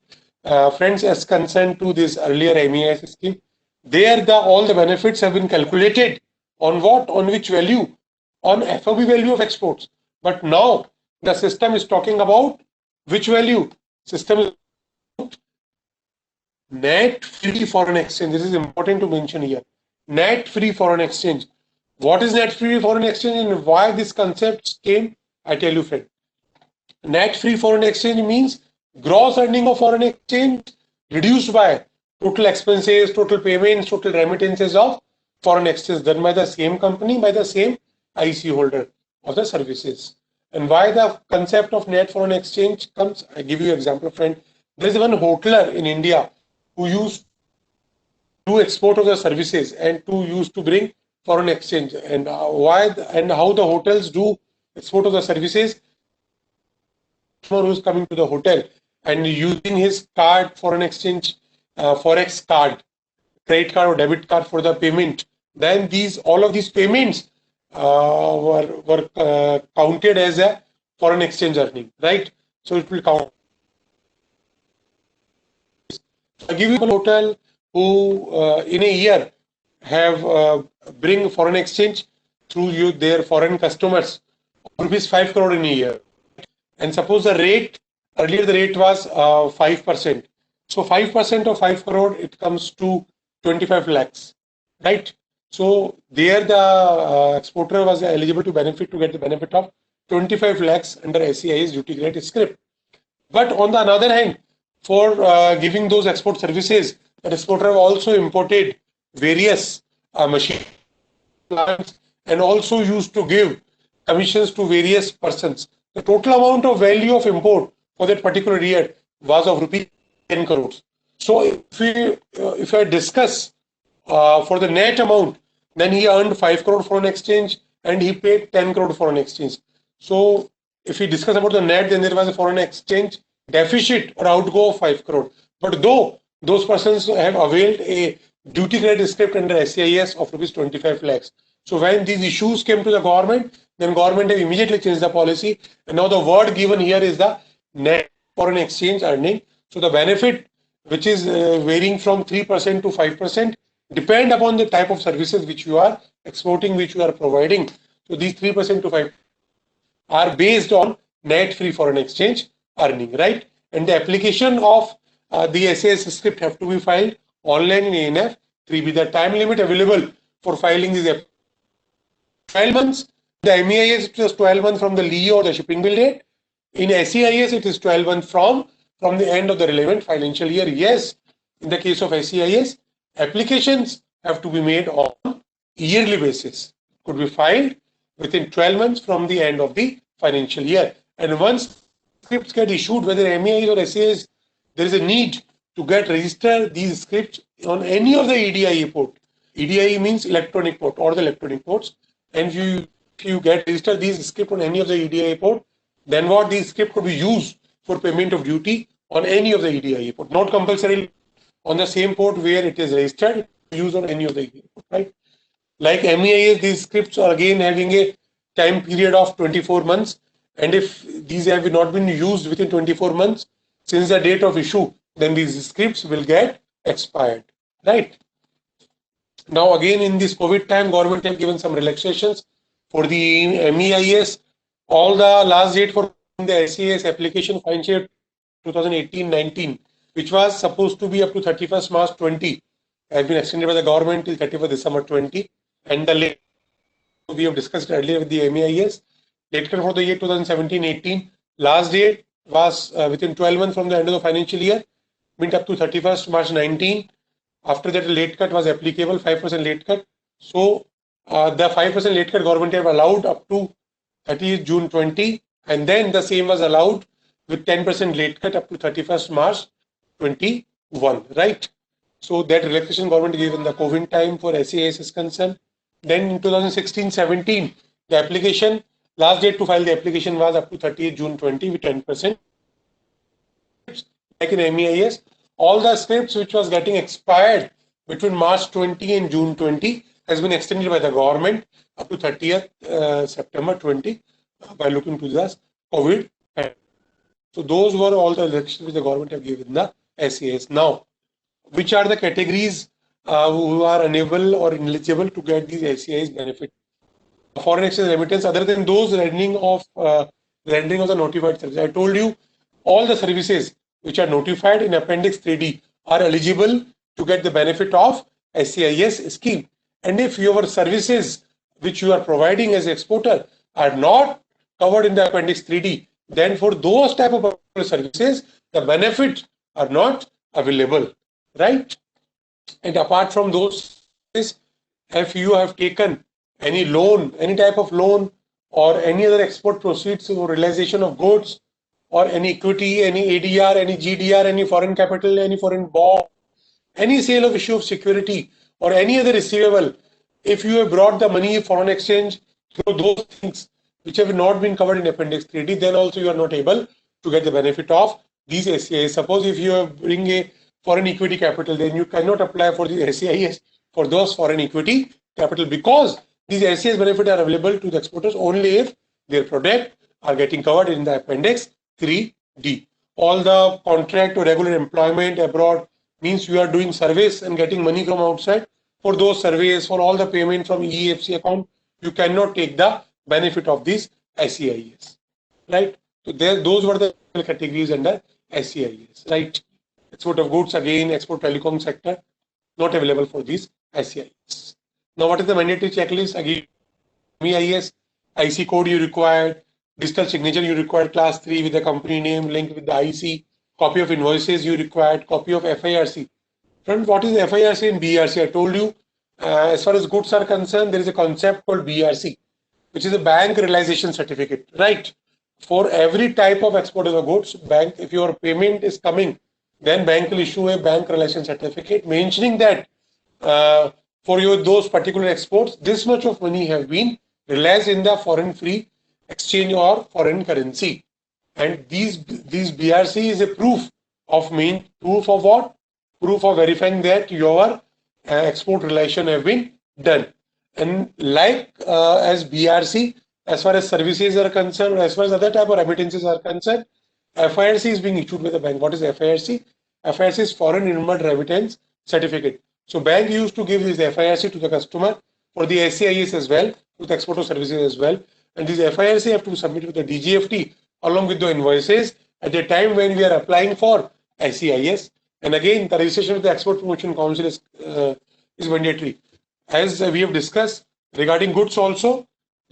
friends as concerned to this earlier MEIS scheme. There all the benefits have been calculated on what? On which value? On FOB value of exports. But now the system is talking about which value? System is net free foreign exchange. This is important to mention here. Net free foreign exchange. What is net free foreign exchange and why this concept came? I tell you, friend. Net free foreign exchange means gross earning of foreign exchange reduced by total expenses, total payments, total remittances of foreign exchange done by the same company, by the same IC holder of the services. And why the concept of net foreign exchange comes? I give you an example, friend. There is one hoteler in India who used to export of the services and used to bring foreign exchange. And why and how the hotels do export of the services? Who is coming to the hotel and using his card, foreign exchange, forex card, credit card or debit card for the payment, then all of these payments were counted as a foreign exchange earning, right? So it will count. I give you a hotel who in a year have bring foreign exchange through their foreign customers rupees 5 crore in a year. And suppose the rate, earlier the rate was 5%. So 5% of 5 crore, it comes to 25 lakhs, right? So there the exporter was eligible to get the benefit of 25 lakhs under SEIS duty credit script. But on the other hand, for giving those export services, the exporter also imported various machine plants and also used to give commissions to various persons. The total amount of value of import for that particular year was of rupees 10 crores. So if I discuss for the net amount, then he earned 5 crore foreign exchange and he paid 10 crore foreign exchange. So if we discuss about the net, then there was a foreign exchange deficit or outgo of 5 crore. But though those persons have availed a duty credit script under SEIS of rupees 25 lakhs. So when these issues came to the government, then government have immediately changed the policy. And now the word given here is the net foreign exchange earning. So the benefit, which is varying from 3% to 5%, depend upon the type of services which you are exporting, which you are providing. So these 3% to 5% are based on net free foreign exchange earning, right? And the application of the SEIS script have to be filed online in ANF 3B. The time limit available for filing is 12 months. The MEIS it is 12 months from the LEO or the shipping bill date. In SEIS it is 12 months from the end of the relevant financial year. Yes, in the case of SEIS, applications have to be made on yearly basis. Could be filed within 12 months from the end of the financial year. And once scripts get issued, whether MEIS or SEIS, there is a need to get register these scripts on any of the EDIA port. EDIA means electronic port or the electronic ports. And if you get registered these script on any of the EDIA port, then what these script could be used for payment of duty on any of the EDI port, not compulsory on the same port where it is registered, use on any of the EDI port, right? Like MEIS, these scripts are again having a time period of 24 months. And if these have not been used within 24 months since the date of issue, then these scripts will get expired, right? Now, again, in this COVID time, government has given some relaxations for the MEIS. All the last date for the SEIS application financial year 2018-19, which was supposed to be up to 31st March 20, has been extended by the government till 31st December 20. And the late we have discussed earlier with the MEIS, late cut for the year 2017-18, last date was within 12 months from the end of the financial year, meant up to 31st March 19. After that, late cut was applicable, 5% late cut. So the 5% late cut government have allowed up to 30th June 20, and then the same was allowed with 10% late cut up to 31st March 21, right? So that relaxation government gave in the COVID time for SEIS is concerned. Then in 2016-17, the application, last date to file the application was up to 30th June 20 with 10%. Like in MEIS, all the scripts which was getting expired between March 20 and June 20 has been extended by the government up to 30th September 20 by looking to the COVID. So those were all the elections which the government have given the SEIS. Now, which are the categories who are unable or ineligible to get these SEIS benefit? Foreign exchange remittance, other than those rendering of the notified service. I told you all the services which are notified in Appendix 3D are eligible to get the benefit of SEIS scheme. And if your services which you are providing as exporter are not covered in the Appendix 3D, then for those type of services, the benefits are not available, right? And apart from those, if you have taken any loan, any type of loan, or any other export proceeds or realization of goods, or any equity, any ADR, any GDR, any foreign capital, any foreign bond, any sale of issue of security, or any other receivable, if you have brought the money foreign exchange through those things which have not been covered in Appendix 3D, then also you are not able to get the benefit of these SEIS. Suppose if you bring a foreign equity capital, then you cannot apply for the SEIS for those foreign equity capital, because these SEIS benefits are available to the exporters only if their product are getting covered in the Appendix 3D. All the contract or regular employment abroad means you are doing service and getting money from outside. For those surveys, for all the payment from EFC account, you cannot take the benefit of these SEIS, right? So those were the categories under SEIS, right? Export of goods, again, export telecom sector, not available for these SEIS. Now, what is the mandatory checklist? Again, MEIS, IC code you required, digital signature you required, class 3 with the company name linked with the IC, copy of invoices you required, copy of FIRC. Friends, what is FIRC and BRC? I told you, as far as goods are concerned, there is a concept called BRC, which is a bank realization certificate, right? For every type of export of the goods, bank, if your payment is coming, then bank will issue a bank realization certificate mentioning that for those particular exports, this much of money have been realized in the foreign free exchange or foreign currency. And these BRC is a proof of what? Proof of verifying that your export relation have been done. And like as BRC, as far as services are concerned, or as far as other type of remittances are concerned, FIRC is being issued by the bank. What is FIRC? FIRC is Foreign Inward Remittance Certificate. So bank used to give this FIRC to the customer for the SEIS as well, with export of services as well. And this FIRC have to be submitted with the DGFT along with the invoices at the time when we are applying for SEIS. And again, the registration with the Export Promotion Council is mandatory. As we have discussed regarding goods also,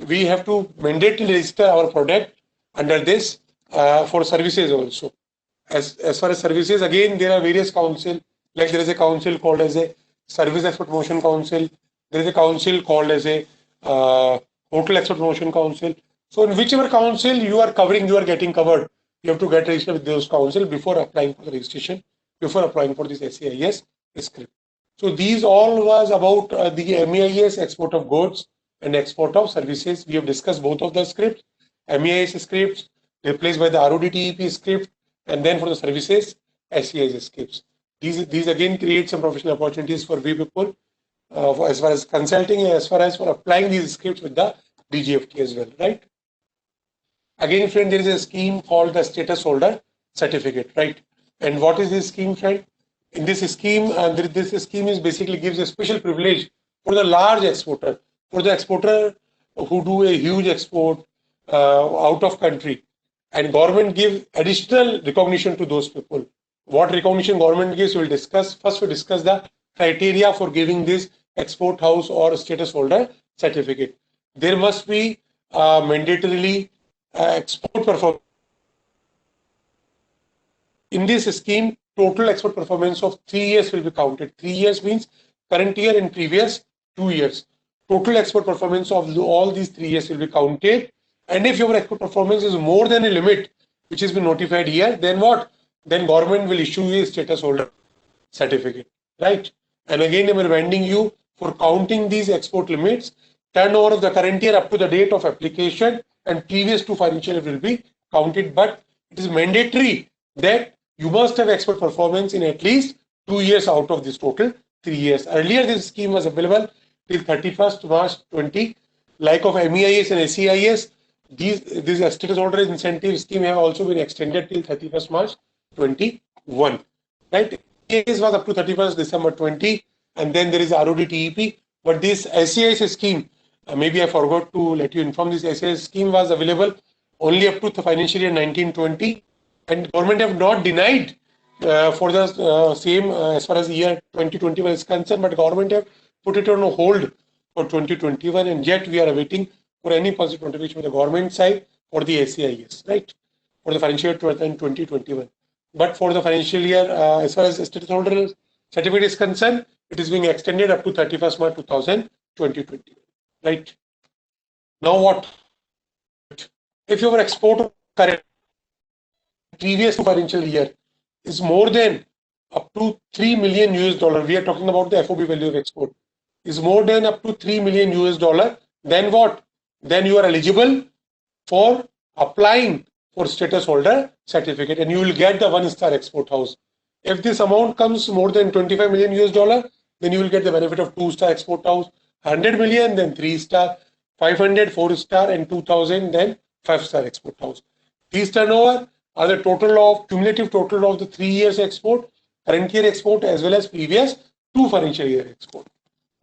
we have to mandatorily register our product under this for services also. As far as services, again, there are various councils, like there is a council called as a Service Export Promotion Council. There is a council called as a Hotel Export Promotion Council. So in whichever council you are covering, you are getting covered. You have to get registered with those council before applying for the registration, before applying for this SEIS script. So these all was about the MEIS, export of goods and export of services. We have discussed both of the scripts. MEIS scripts replaced by the RODTEP script and then for the services, SEIS schemes. These again create some professional opportunities for we people as far as consulting and as far as for applying these schemes with the DGFT as well, right? Again, friend, there is a scheme called the status holder certificate, right? And what is this scheme, friend? In this scheme, this scheme is basically gives a special privilege for the large exporter, for the exporter who do a huge export out of country, and government give additional recognition to those people. What recognition government gives, we'll discuss. First, we'll discuss the criteria for giving this export house or status holder certificate. There must be mandatorily export performance. In this scheme, total export performance of 3 years will be counted. 3 years means current year and previous 2 years. Total export performance of all these 3 years will be counted. And if your export performance is more than a limit which has been notified here, then what? Then government will issue a status holder certificate, right? And again, I'm reminding you, for counting these export limits, turnover of the current year up to the date of application and previous 2 financial years will be counted, but it is mandatory that you must have export performance in at least 2 years out of this total 3 years. Earlier, this scheme was available till 31st March 20. Like of MEIS and SEIS, this status holder incentive scheme have also been extended till 31st March 21. Right? MEIS was up to 31st December 20, and then there is RODTEP. But this SEIS scheme, maybe I forgot to let you inform, this SEIS scheme was available only up to the financial year 1920, and government have not denied for the same as far as the year 2021 is concerned, but government have put it on a hold for 2021, and yet we are awaiting for any positive contribution from the government side for the SEIS, right, for the financial year 2021. But for the financial year, as far as the status holder certificate is concerned, it is being extended up to 31st March 2020, right? Now what? If your export current previous financial year is more than up to 3 million US dollar, we are talking about the FOB value of export, is more than up to 3 million US dollar, then what? Then you are eligible for applying for status holder certificate, and you will get the 1-star export house. If this amount comes more than 25 million US dollar, then you will get the benefit of 2-star export house, 100 million, then 3-star, 500, 4-star, and 2000, then 5-star export house. These turnover are the total of cumulative total of the 3 years export, current year export, as well as previous 2 financial year export,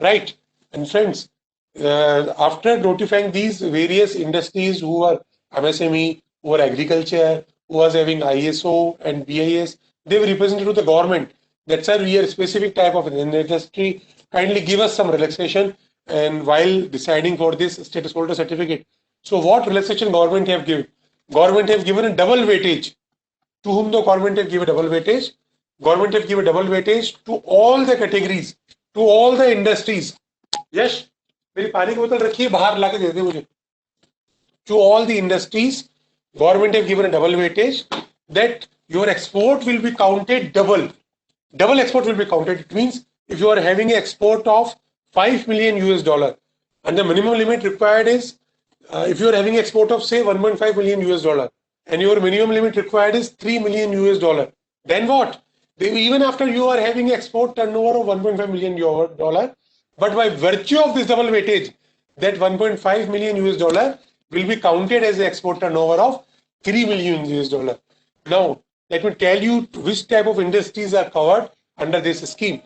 right? And friends, after notifying these various industries who are MSME, who are agriculture, who was having ISO and BIS, they were represented to the government. That's why we are a specific type of an industry. Kindly give us some relaxation, and while deciding for this status holder certificate. So what relaxation government have given? Government have given a double weightage. To whom the government have given double weightage? Government have given double weightage to all the categories, to all the industries. Yes, मेरी पानी की बोतल रखिए, बाहर लाके दे दे मुझे. To all the industries, government have given a double weightage that your export will be counted double. Double export will be counted. It means if you are having an export of 5 million US dollar, and the minimum limit required is, if you are having export of say 1.5 million US dollar, and your minimum limit required is 3 million US dollar, then what? Even after you are having export turnover of 1.5 million dollar, but by virtue of this double weightage, that 1.5 million US dollar will be counted as the export turnover of 3 million US dollar. Now, let me tell you which type of industries are covered under this scheme.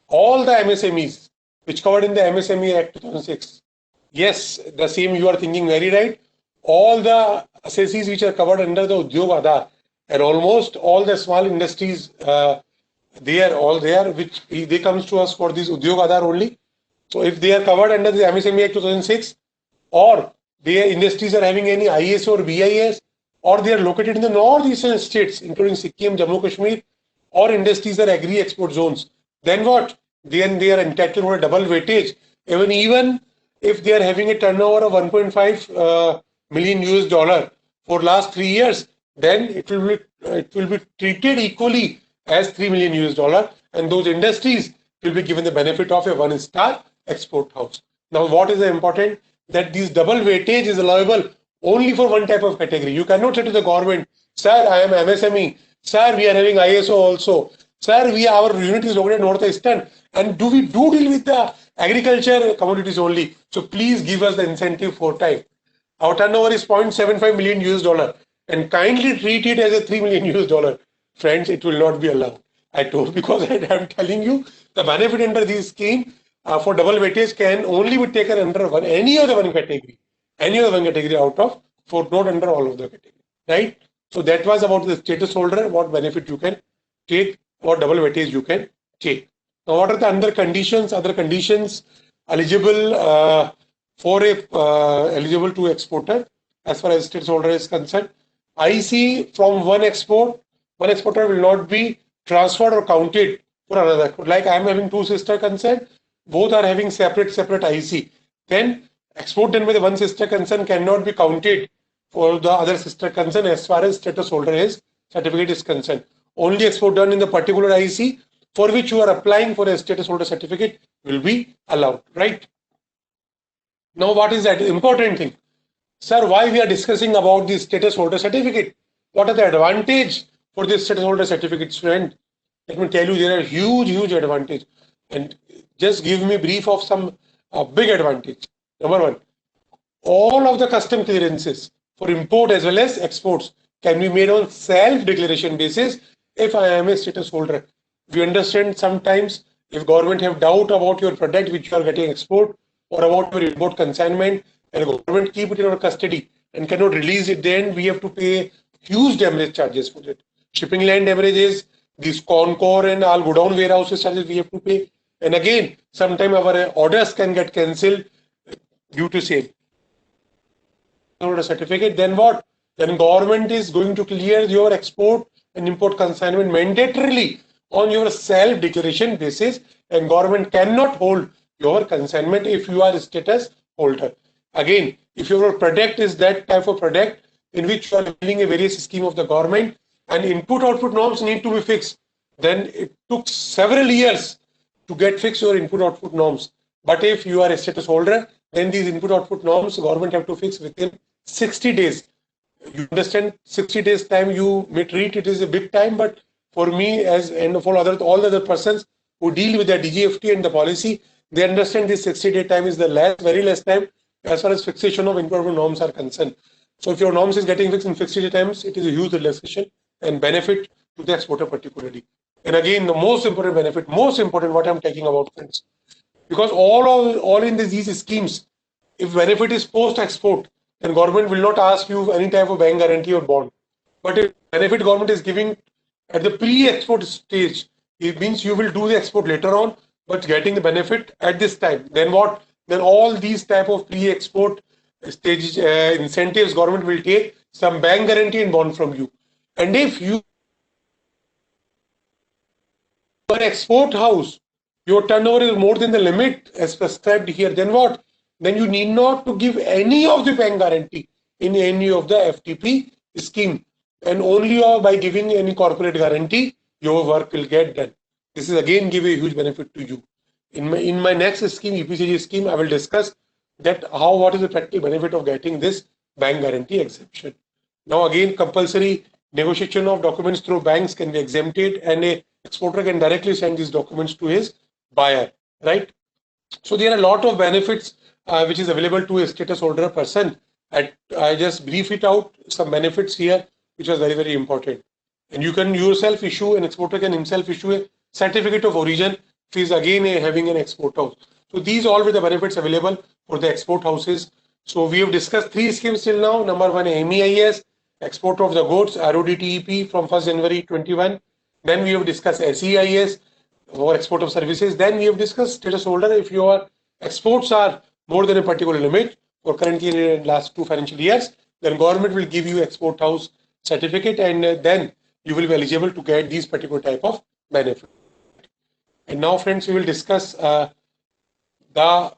All the MSMEs, which covered in the MSME Act 2006. Yes, the same you are thinking very right. All the assessees which are covered under the Udyog Aadhar, and almost all the small industries, they are all there, which they comes to us for this Udyog Aadhar only. So if they are covered under the MSME Act 2006, or their industries are having any ISO or BIS, or they are located in the northeastern states, including Sikkim, Jammu Kashmir, or industries are agri export zones, then what? Then they are entitled to a double weightage. Even if they are having a turnover of 1.5 million US dollar for last 3 years, then it will be treated equally as 3 million US dollar, and those industries will be given the benefit of a 1-star export house. Now, what is important? That this double weightage is allowable only for one type of category. You cannot say to the government, sir, I am MSME, Sir, we are having ISO also. Sir, our unit is located northeastern. And we deal with the agriculture commodities only. So please give us the incentive for time. Our turnover is 0.75 million US dollar. And kindly treat it as a 3 million US dollar. Friends, it will not be allowed. I told, because I am telling you, the benefit under this scheme for double weightage can only be taken under any of the one category. Any of the one category out of 4, not under all of the category. Right? So that was about the status holder, what benefit you can take, what double weightage you can take. Now, what are the other conditions eligible for a eligible to exporter as far as status holder is concerned? IC from one exporter will not be transferred or counted for another. Like I am having 2 sister concern, both are having separate IC. Then export done by the one sister concern cannot be counted for the other sister concern as far as status holder certificate is concerned. Only export done in the particular IC for which you are applying for a status holder certificate will be allowed, right? Now, what is that important thing? Sir, why we are discussing about this status holder certificate? What are the advantage for this status holder certificate, friend? Let me tell you, there are huge advantage. And just give me brief of some big advantage. Number one, all of the custom clearances for import as well as exports can be made on self-declaration basis if I am a status holder. We understand sometimes if government have doubt about your product which you are getting export or about your import consignment and government keep it in our custody and cannot release it, then we have to pay huge demurrage charges for it. Shipping line demurrages, these Concor and all godown warehouses charges we have to pay. And again, sometimes our orders can get cancelled due to sale. A certificate, then what? Then government is going to clear your export and import consignment mandatorily on your self-declaration basis, and government cannot hold your consignment if you are a status holder. Again, if your product is that type of product in which you are dealing a various scheme of the government and input-output norms need to be fixed, then it took several years to get fixed your input-output norms. But if you are a status holder, then these input-output norms government have to fix within 60 days. You understand, 60 days time you may treat it as a big time, but for me as and for all the other persons who deal with the DGFT and the policy, they understand this 60-day time is the very less time as far as fixation of input-output norms are concerned. So if your norms is getting fixed in 60-day times, it is a huge relaxation and benefit to the exporter particularly. And again, the most important benefit, what I'm talking about, friends, because all in these schemes, if benefit is post-export, then government will not ask you any type of bank guarantee or bond. But if benefit government is giving at the pre-export stage, it means you will do the export later on, but getting the benefit at this time. Then what? Then all these type of pre-export stage incentives government will take some bank guarantee and bond from you. And if you are an export house, your turnover is more than the limit as prescribed here, then what? Then you need not to give any of the bank guarantee in any of the FTP scheme, and only by giving any corporate guarantee your work will get done. This is again give a huge benefit to you. In my next scheme, EPCG scheme, I will discuss that what is the practical benefit of getting this bank guarantee exemption. Now again, compulsory negotiation of documents through banks can be exempted, and a exporter can directly send these documents to his buyer, right? So there are a lot of benefits which is available to a status holder person. I just brief it out, some benefits here which are very important. And you can yourself issue, an exporter can himself issue a certificate of origin if he is again having an export house. So these all were the benefits available for the export houses. So we have discussed 3 schemes till now. Number 1, MEIS, export of the goods, RODTEP from 1st January 21. Then we have discussed SEIS for export of services. Then we have discussed status holder. If your exports are more than a particular limit for currently in last 2 financial years, then government will give you export house certificate, and then you will be eligible to get these particular type of benefit. And now, friends, we will discuss earlier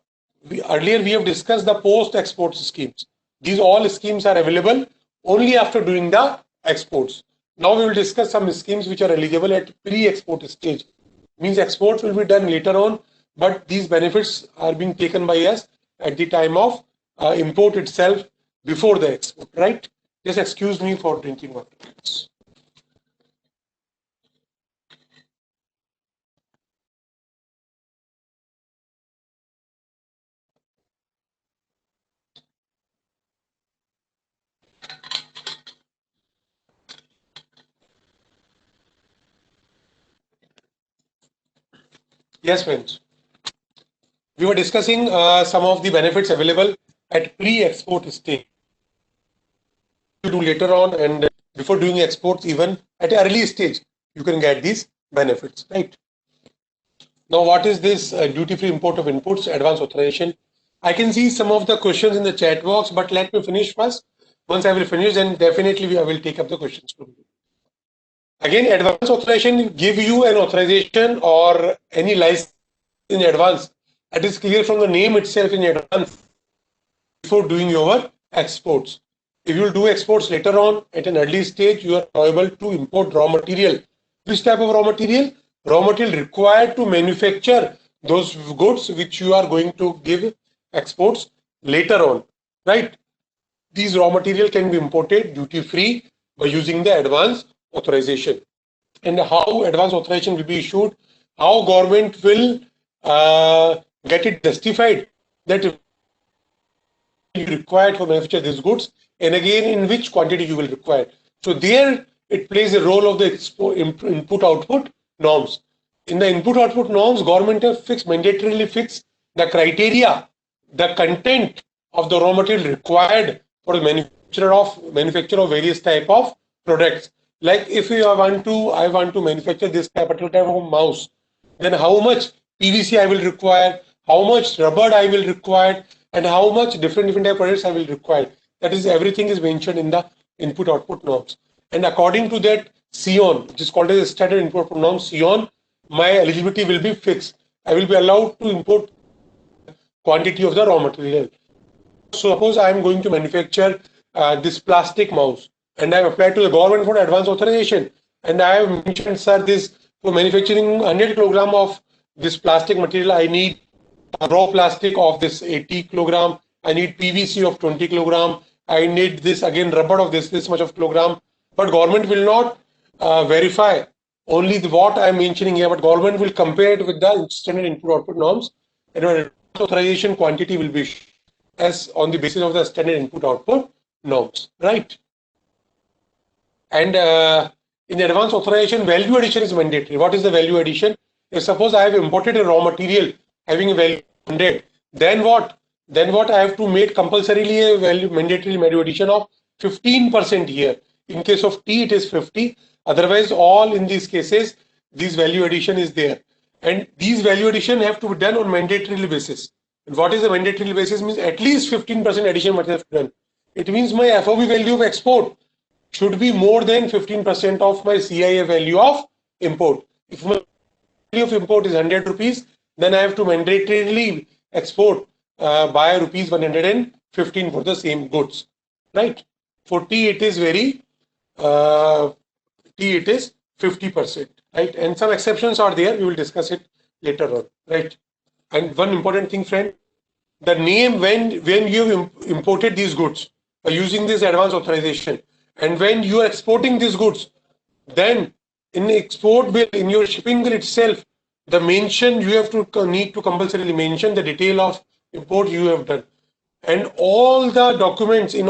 we have discussed the post-export schemes. These all schemes are available only after doing the exports. Now we will discuss some schemes which are eligible at pre-export stage. Means exports will be done later on, but these benefits are being taken by us at the time of import itself before the export, right? Just excuse me for drinking water. Yes, friends. We were discussing some of the benefits available at pre-export stage. You do later on, and before doing exports, even at an early stage, you can get these benefits, right? Now, what is this duty-free import of inputs, advance authorization? I can see some of the questions in the chat box, but let me finish first. Once I will finish, then definitely I will take up the questions from you. Again, advance authorization give you an authorization or any license in advance. That is clear from the name itself in advance before doing your exports. If you will do exports later on at an early stage, you are able to import raw material. Which type of raw material? Raw material required to manufacture those goods which you are going to give exports later on, right? These raw material can be imported duty free by using the advance authorization. And how advance authorization will be issued, how government will get it justified that you required for manufacture these goods, and again in which quantity you will require. So there it plays a role of the input output norms. In the input output norms, government have mandatorily fixed the criteria, the content of the raw material required for the manufacture of various type of products. Like if I want to manufacture this particular type of mouse, then how much PVC I will require, how much rubber I will require, and how much different type of products I will require. That is, everything is mentioned in the input output norms. And according to that SION, which is called as a standard input output norm, SION, my eligibility will be fixed. I will be allowed to import quantity of the raw material. So suppose I am going to manufacture this plastic mouse, and I have applied to the government for advance authorization, and I have mentioned, sir, this for manufacturing 100 kilogram of this plastic material, I need raw plastic of this 80 kilogram, I need PVC of 20 kilogram, I need this again rubber of this much of kilogram. But government will not verify only what I am mentioning here, but government will compare it with the standard input output norms, and authorization quantity will be as on the basis of the standard input output norms, right? And in advance authorization, value addition is mandatory. What is the value addition? If suppose I have imported a raw material having a value 100, then what? Then what I have to make compulsorily a mandatory value addition of 15% here. In case of tea, it is 50. Otherwise, all in these cases, this value addition is there. And these value addition have to be done on mandatory basis. And what is the mandatory basis? Means at least 15% addition must have done. It means my FOB value of export should be more than 15% of my CIA value of import. If my value of import is 100 rupees, then I have to mandatorily export by rupees 115 for the same goods, right? For tea, it is very it is 50%, right? And some exceptions are there. We will discuss it later on, right? And one important thing, friend, the name when you imported these goods by using this advance authorization, and when you are exporting these goods, then in export bill, in your shipping bill itself, the mention you have to need to compulsorily mention the detail of import you have done, and all the documents in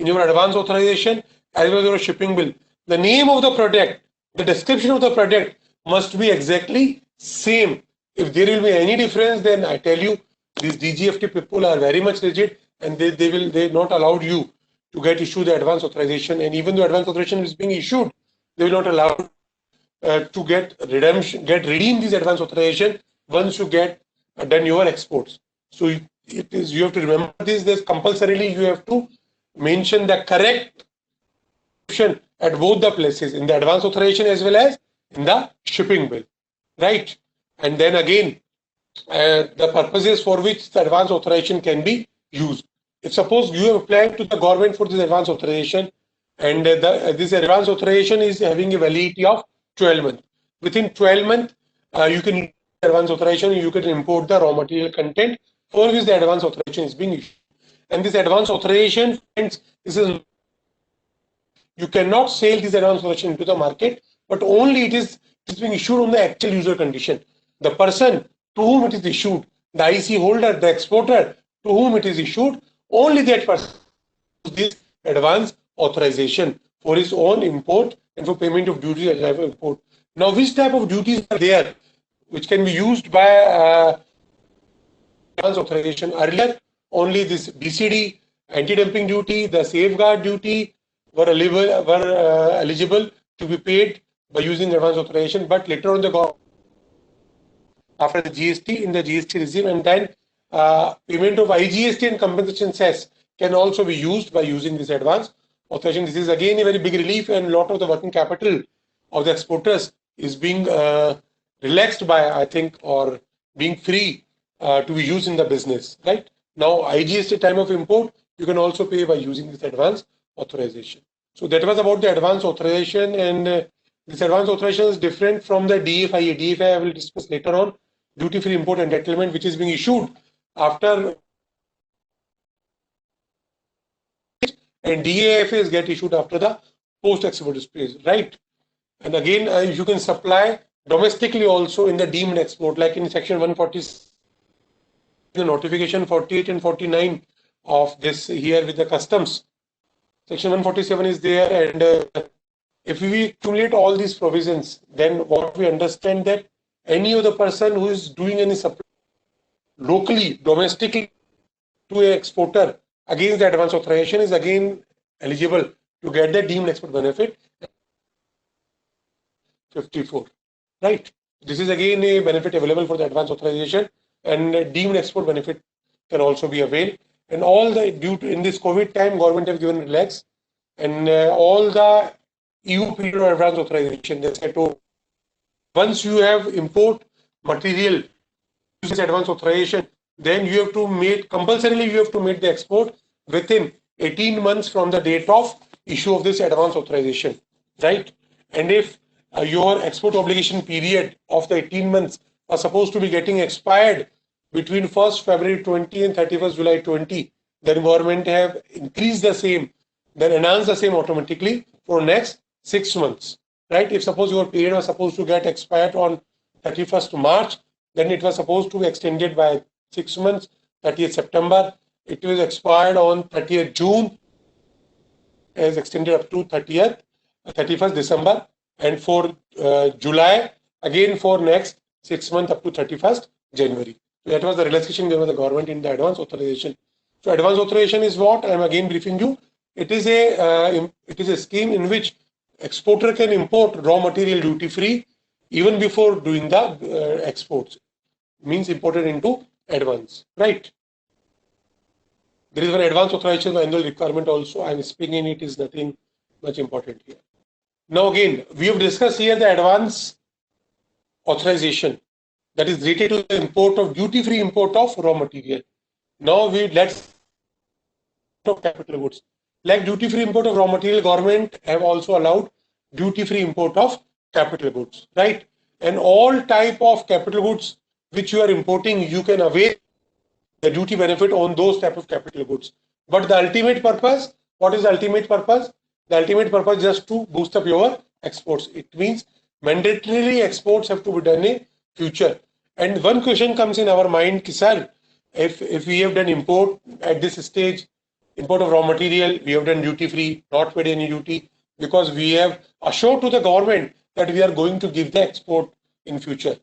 your advance authorization as well as your shipping bill, the name of the product, the description of the product must be exactly same. If there will be any difference, then I tell you, these DGFT people are very much rigid, and they not allowed you to get issued the advance authorization. And even though advance authorization is being issued, they will not allow to get redeem these advance authorization once you get done your exports. So you have to remember this compulsorily you have to mention the correct description at both the places, in the advance authorization as well as in the shipping bill, right? And then again, the purposes for which the advance authorization can be used. If suppose you have applied to the government for this advance authorization, and this advance authorization is having a validity of 12 months. Within 12 months, you can advance authorization, you can import the raw material content for which the advance authorization is being issued. And this advance authorization, you cannot sell this advance authorization into the market, but only it is being issued on the actual user condition. The person to whom it is issued, the IC holder, the exporter to whom it is issued, only that person this advance authorization for his own import and for payment of duties as import. Now, which type of duties are there? which can be used by advance authorization. Earlier, only this BCD, anti-dumping duty, the safeguard duty were eligible to be paid by using advance authorization, but later on the government, after the GST, in the GST regime, and then payment of IGST and compensation cess can also be used by using this advance authorization. This is again a very big relief, and a lot of the working capital of the exporters is being relaxed by, I think, or being free to be used in the business. Right now, IGST time of import, you can also pay by using this advance authorization. So that was about the advance authorization, and this advance authorization is different from the DFIA. DFIA I will discuss later on, duty-free import entitlement, which is being issued after, and DAFAs get issued after the post-export phase, right? And again, you can supply domestically also in the deemed export, like in section 140, the notification 48 and 49 of this here with the customs. Section 147 is there, and if we accumulate all these provisions, then what we understand that any other person who is doing any supply locally, domestically to an exporter against the advance authorization is again eligible to get the deemed export benefit 54, right? This is again a benefit available for the advance authorization, and deemed export benefit can also be availed. And all the, due to in this COVID time, government have given relax, and all the EU period of advance authorization, they said, oh, once you have import material this advance authorization, then you have to make compulsorily you have to make the export within 18 months from the date of issue of this advance authorization, right? And if your export obligation period of the 18 months are supposed to be getting expired between 1st February 20 and 31st July 20, then government have increased the same, then enhance the same automatically for next 6 months, right? If suppose your period was supposed to get expired on 31st March, then it was supposed to be extended by 6 months, 30th September. It was expired on 30th June, is extended up to 31st December, and for July, again for next 6 months up to 31st January. So that was the relaxation given by the government in the advance authorization. So advance authorization is what I am again briefing you. It is a scheme in which exporter can import raw material duty free even before doing the exports. Means imported into advance, right? There is one advance authorization annual requirement also. I am speaking it is nothing much important here. Now again, we have discussed here the advance authorization that is related to the import of duty-free import of raw material. Now let's of capital goods. Like duty-free import of raw material, government have also allowed duty-free import of capital goods, right? And all type of capital goods which you are importing, you can avail the duty benefit on those type of capital goods. But the ultimate purpose, what is the ultimate purpose? The ultimate purpose is just to boost up your exports. It means mandatorily exports have to be done in future. And one question comes in our mind, sir, if we have done import at this stage, import of raw material, we have done duty free, not paid any duty, because we have assured to the government that we are going to give the export in future.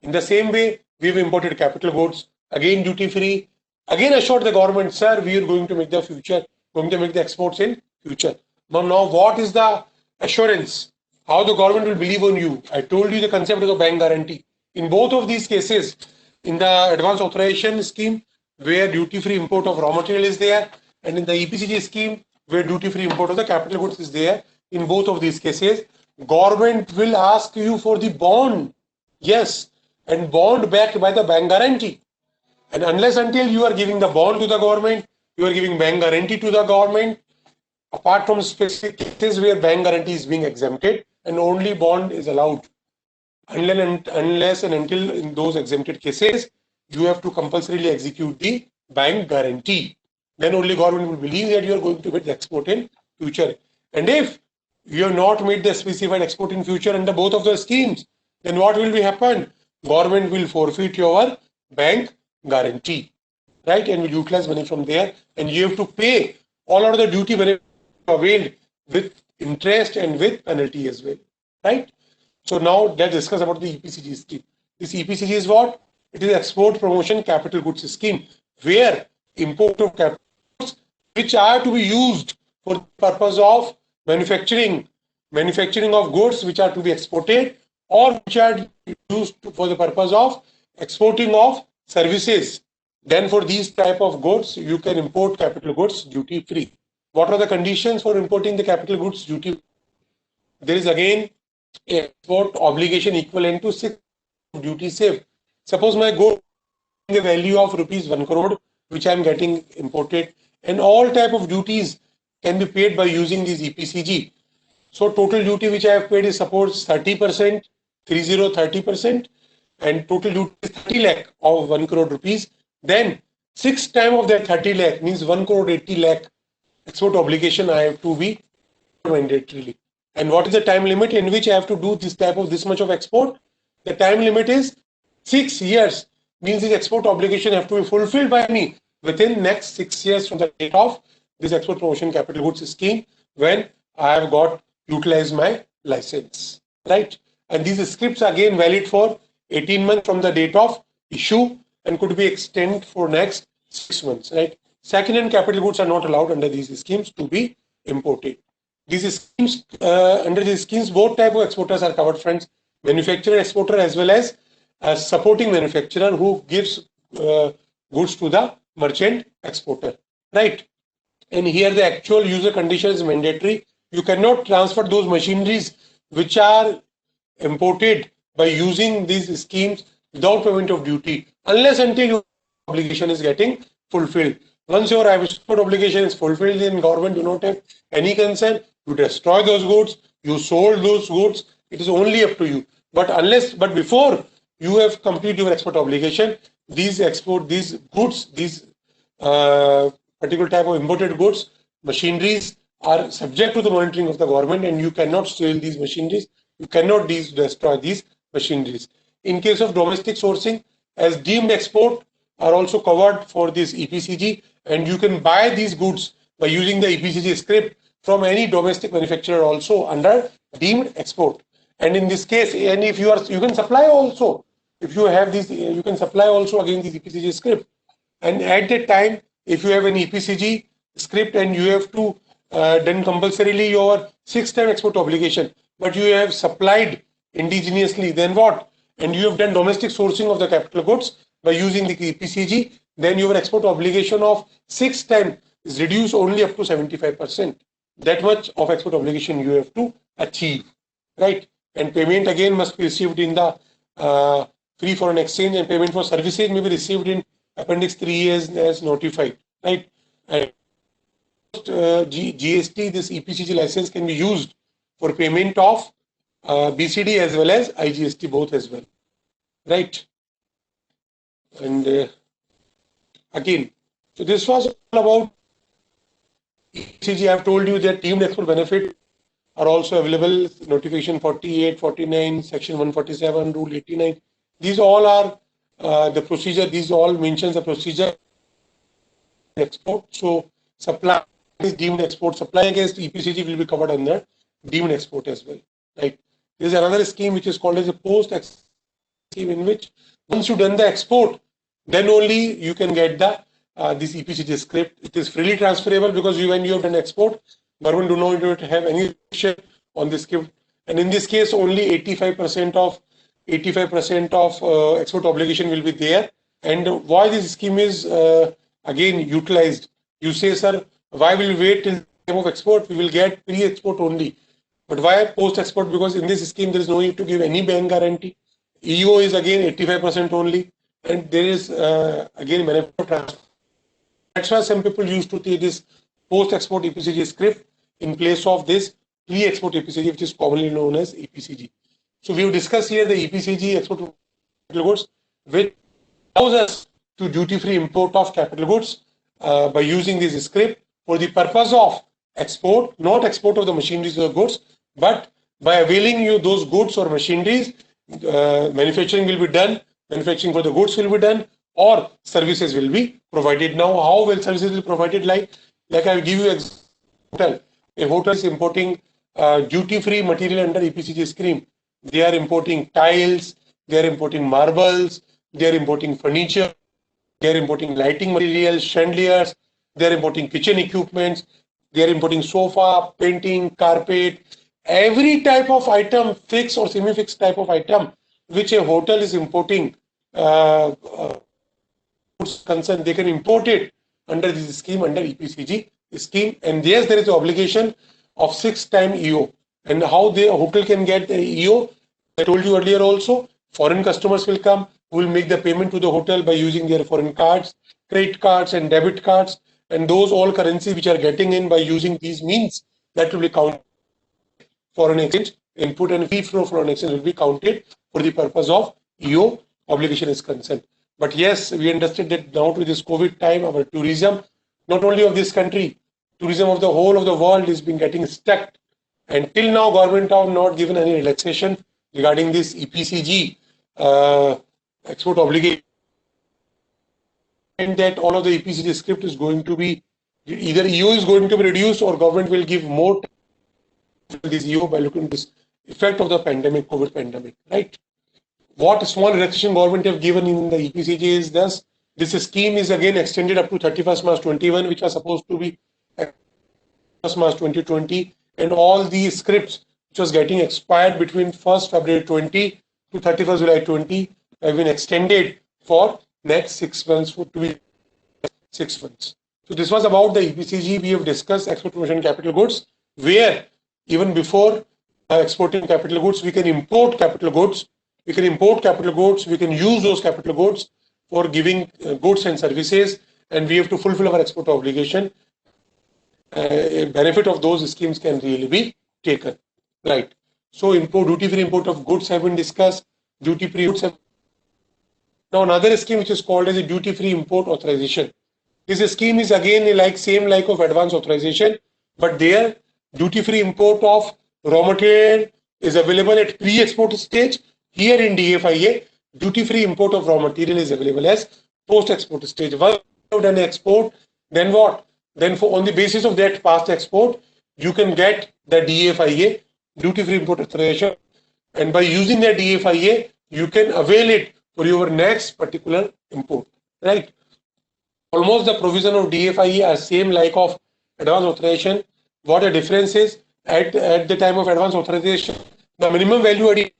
In the same way, we have imported capital goods, again duty free, again assured the government, sir, we are going to make the future, going to make the exports in future. Now what is the assurance? How the government will believe on you? I told you the concept of the bank guarantee. In both of these cases, in the advance authorization scheme, where duty-free import of raw material is there, and in the EPCG scheme, where duty-free import of the capital goods is there, in both of these cases, government will ask you for the bond. Yes, and bond backed by the bank guarantee. And unless until you are giving the bond to the government, you are giving bank guarantee to the government, apart from specific cases where bank guarantee is being exempted and only bond is allowed. Unless and until in those exempted cases, you have to compulsorily execute the bank guarantee. Then only government will believe that you are going to make the export in future. And if you have not made the specified export in future under both of the schemes, then what will be happen? Government will forfeit your bank guarantee, right? And will utilize money from there, and you have to pay all of the duty benefit availed with interest and with penalty as well, right? So now let's discuss about the EPCG scheme. This EPCG is what? It is Export Promotion Capital Goods Scheme, where import of capital goods which are to be used for the purpose of manufacturing of goods which are to be exported, or which are used for the purpose of exporting of services. Then for these type of goods, you can import capital goods duty free. What are the conditions for importing the capital goods duty free? There is again export obligation equivalent to 6 duty saved. Suppose my good a value of rupees 1 crore which I am getting imported, and all type of duties can be paid by using this EPCG. So total duty which I have paid is suppose 30%, 30%, and total duty is 30 lakh of 1 crore rupees. Then 6 times of that 30 lakh means 1 crore 80 lakh export obligation I have to be mandatorily. And what is the time limit in which I have to do this much of export? The time limit is 6 years. Means this export obligation have to be fulfilled by me within next 6 years from the date of this export promotion capital goods scheme, when I have got utilized my license, right? And these scripts are again valid for 18 months from the date of issue and could be extended for next 6 months, right? Second-hand capital goods are not allowed under these schemes to be imported. These schemes, under these schemes, both type of exporters are covered, friends. Manufacturer, exporter, as well as a supporting manufacturer who gives goods to the merchant exporter, right? And here the actual user condition is mandatory. You cannot transfer those machineries which are imported by using these schemes without payment of duty, unless until your obligation is getting fulfilled. Once your export obligation is fulfilled, then government do not have any concern. You destroy those goods, you sold those goods, it is only up to you. But before you have completed your export obligation, these goods, these particular type of imported goods, machineries are subject to the monitoring of the government, and you cannot steal these machineries, you cannot destroy these machineries. In case of domestic sourcing, as deemed export are also covered for this EPCG, and you can buy these goods by using the EPCG script from any domestic manufacturer also under deemed export. And in this case, and if you can supply also, if you have this, you can supply also again this EPCG script. And at that time, if you have an EPCG script and you have to done compulsorily your 6-time export obligation, but you have supplied indigenously, then what? And you have done domestic sourcing of the capital goods by using the EPCG, then your export obligation of 6 times is reduced only up to 75%. That much of export obligation you have to achieve, right? And payment again must be received in the free foreign exchange, and payment for services may be received in Appendix 3 as notified, right? And GST, this EPCG license can be used for payment of BCD as well as IGST, both as well, right? And again, so this was all about EPCG. I have told you that deemed export benefit are also available, notification 48, 49, section 147, rule 89. These all are the procedure, these all mentions the procedure export. So supply is deemed export, supply against EPCG will be covered under deemed export as well, right? There is another scheme which is called as a post scheme, in which once you've done the export, then only you can get the this EPCG script. It is freely transferable because when you have done export, government do not have any restriction on this script. And in this case, only 85% of export obligation will be there. And why this scheme is again utilized? You say, sir, why will we wait till time of export? We will get pre-export only. But why post-export? Because in this scheme, there is no need to give any bank guarantee. EO is again 85% only, and there is again benefit of transfer. That's why some people used to take this post-export EPCG script in place of this pre-export EPCG, which is commonly known as EPCG. So we will discuss here the EPCG export capital goods, which allows us to duty-free import of capital goods by using this script for the purpose of export, not export of the machineries or goods, but by availing you those goods or machineries, manufacturing will be done, manufacturing for the goods will be done, or services will be provided. Now, how will services be provided? Like I will give you an example. A hotel is importing duty-free material under EPCG scheme. They are importing tiles, they are importing marbles, they are importing furniture, they are importing lighting materials, chandeliers, they are importing kitchen equipments, they are importing sofa, painting, carpet, every type of item, fixed or semi-fixed type of item, which a hotel is importing, concern, they can import it under this scheme, under EPCG scheme. And yes, there is an obligation of 6-time EO. And how the hotel can get the EO, I told you earlier also, foreign customers will come, will make the payment to the hotel by using their foreign cards, credit cards and debit cards, and those all currency which are getting in by using these means, that will be counted foreign exchange input, and fee flow foreign exchange will be counted for the purpose of EO obligation is concerned. But yes, we understood that now to this COVID time, our tourism, not only of this country, tourism of the whole of the world is being getting stuck. And till now, government have not given any relaxation regarding this EPCG export obligation. And that all of the EPCG script is going to be, either EO is going to be reduced or government will give more to this EO by looking at this effect of the pandemic, COVID pandemic, right? What small relaxation government have given in the EPCG is thus, this scheme is again extended up to 31st March 21, which was supposed to be 31st March 2020, and all these scripts which was getting expired between 1st February 20 to 31st July 20 have been extended for next 6 months, to be 6 months. So this was about the EPCG. We have discussed export promotion capital goods, where even before exporting capital goods, we can import capital goods. We can import capital goods. We can use those capital goods for giving goods and services, and we have to fulfill our export obligation. Benefit of those schemes can really be taken, right? So import, duty-free import of goods have been discussed. Duty-free goods have. Now another scheme which is called as a duty-free import authorization. This scheme is again like same like of advance authorization, but there duty-free import of raw material is available at pre-export stage. Here in DFIA, duty-free import of raw material is available as post-export stage. Once you have done export, then what? Then on the basis of that past export, you can get the DFIA, duty-free import authorization, and by using the DFIA, you can avail it for your next particular import, right? Almost the provision of DFIA are same like of advance authorization. What the difference is, at the time of advance authorization, the minimum value addition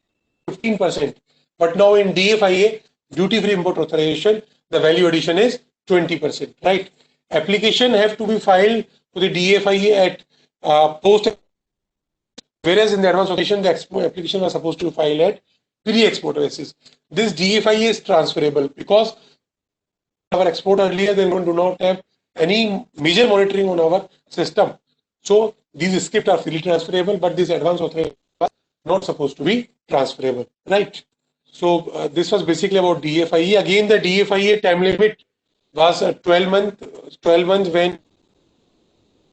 is 15%, but now in DFIA, duty-free import authorization, the value addition is 20%, right? Application have to be filed for the DFIA at post, whereas in the advance authorization, the application was supposed to file at pre-export basis. This DFIA is transferable because our export earlier, then we do not have any major monitoring on our system. So these scripts are freely transferable, but this advance authorization was not supposed to be transferable, right? So this was basically about DFIA. Again, the DFIA time limit was 12 months when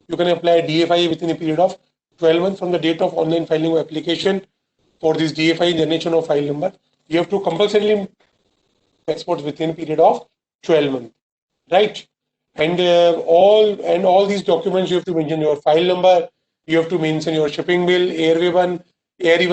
you can apply DFIA within a period of 12 months from the date of online filing of application for this DFIA generation of file number. You have to compulsorily export within a period of 12 months, right? And all these documents, you have to mention your file number, you have to mention your shipping bill, airway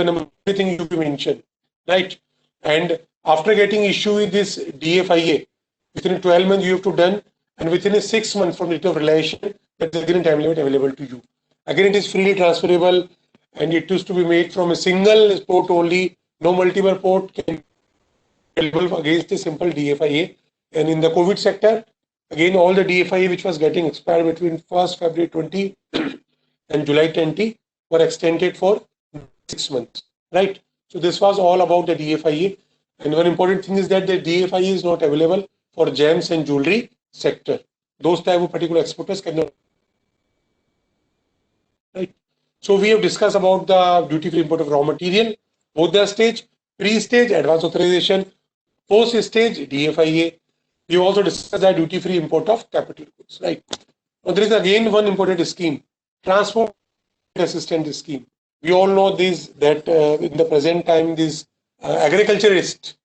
number, everything you have to mention, right? And after getting issue with this DFIA, within 12 months you have to done, and within 6 months from the date of realization, that's again time limit available to you. Again, it is freely transferable, and it used to be made from a single port only. No multiple port can be available against a simple DFIA. And in the COVID sector, again, all the DFIA which was getting expired between 1st February 20 and July 20 were extended for 6 months, right? So this was all about the DFIA. And one important thing is that the DFIA is not available for gems and jewelry sector. Those type of particular exporters cannot, right? So we have discussed about the duty-free import of raw material, both the stage, pre-stage, advance authorization, post-stage, DFIA. We also discussed the duty-free import of capital goods, right? Now there is again one important scheme, transport assistance scheme. We all know this, that in the present time, this agriculturist